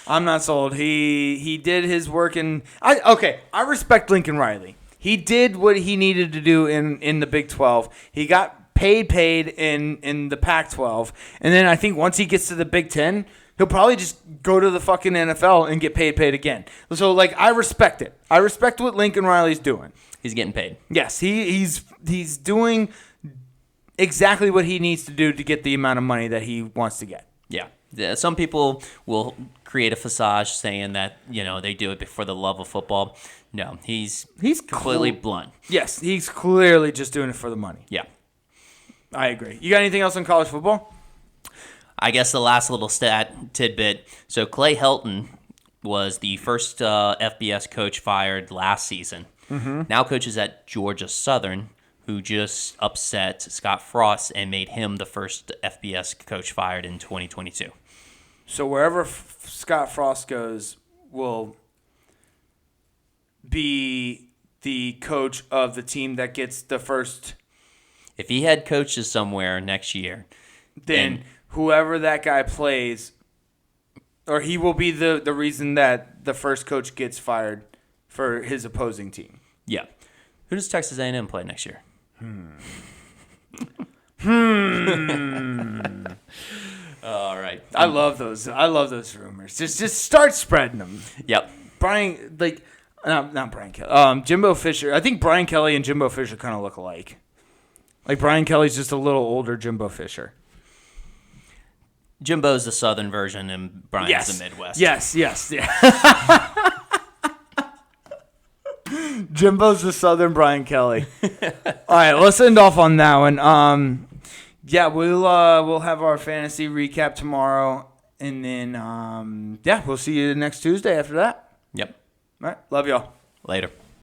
I'm not sold. He did his work I respect Lincoln Riley. He did what he needed to do in the Big 12. He got paid in the Pac-12. And then I think once he gets to the Big 10, he'll probably just go to the fucking NFL and get paid again. So like I respect it. I respect what Lincoln Riley's doing. He's getting paid. Yes, he's doing exactly what he needs to do to get the amount of money that he wants to get. Yeah. Some people will create a facade saying that, they do it for the love of football. No, he's completely blunt. Yes, he's clearly just doing it for the money. Yeah. I agree. You got anything else on college football? I guess the last little stat tidbit. So Clay Helton was the first FBS coach fired last season. Mm-hmm. Now coaches at Georgia Southern, who just upset Scott Frost and made him the first FBS coach fired in 2022. So wherever Scott Frost goes will be the coach of the team that gets the first. If he head coaches somewhere next year, then whoever that guy plays, or he will be the reason that the first coach gets fired for his opposing team. Yeah. Who does Texas A&M play next year? All right. I love those rumors. Just start spreading them. Yep. Not Brian Kelly. Jimbo Fisher. I think Brian Kelly and Jimbo Fisher kind of look alike. Like Brian Kelly's just a little older Jimbo Fisher. Jimbo's the southern version and Brian's the Midwest. Yes. Yeah. Jimbo's the southern Brian Kelly. All right, let's end off on that one. We'll have our fantasy recap tomorrow, and then we'll see you next Tuesday after that. Yep. All right, love y'all. Later.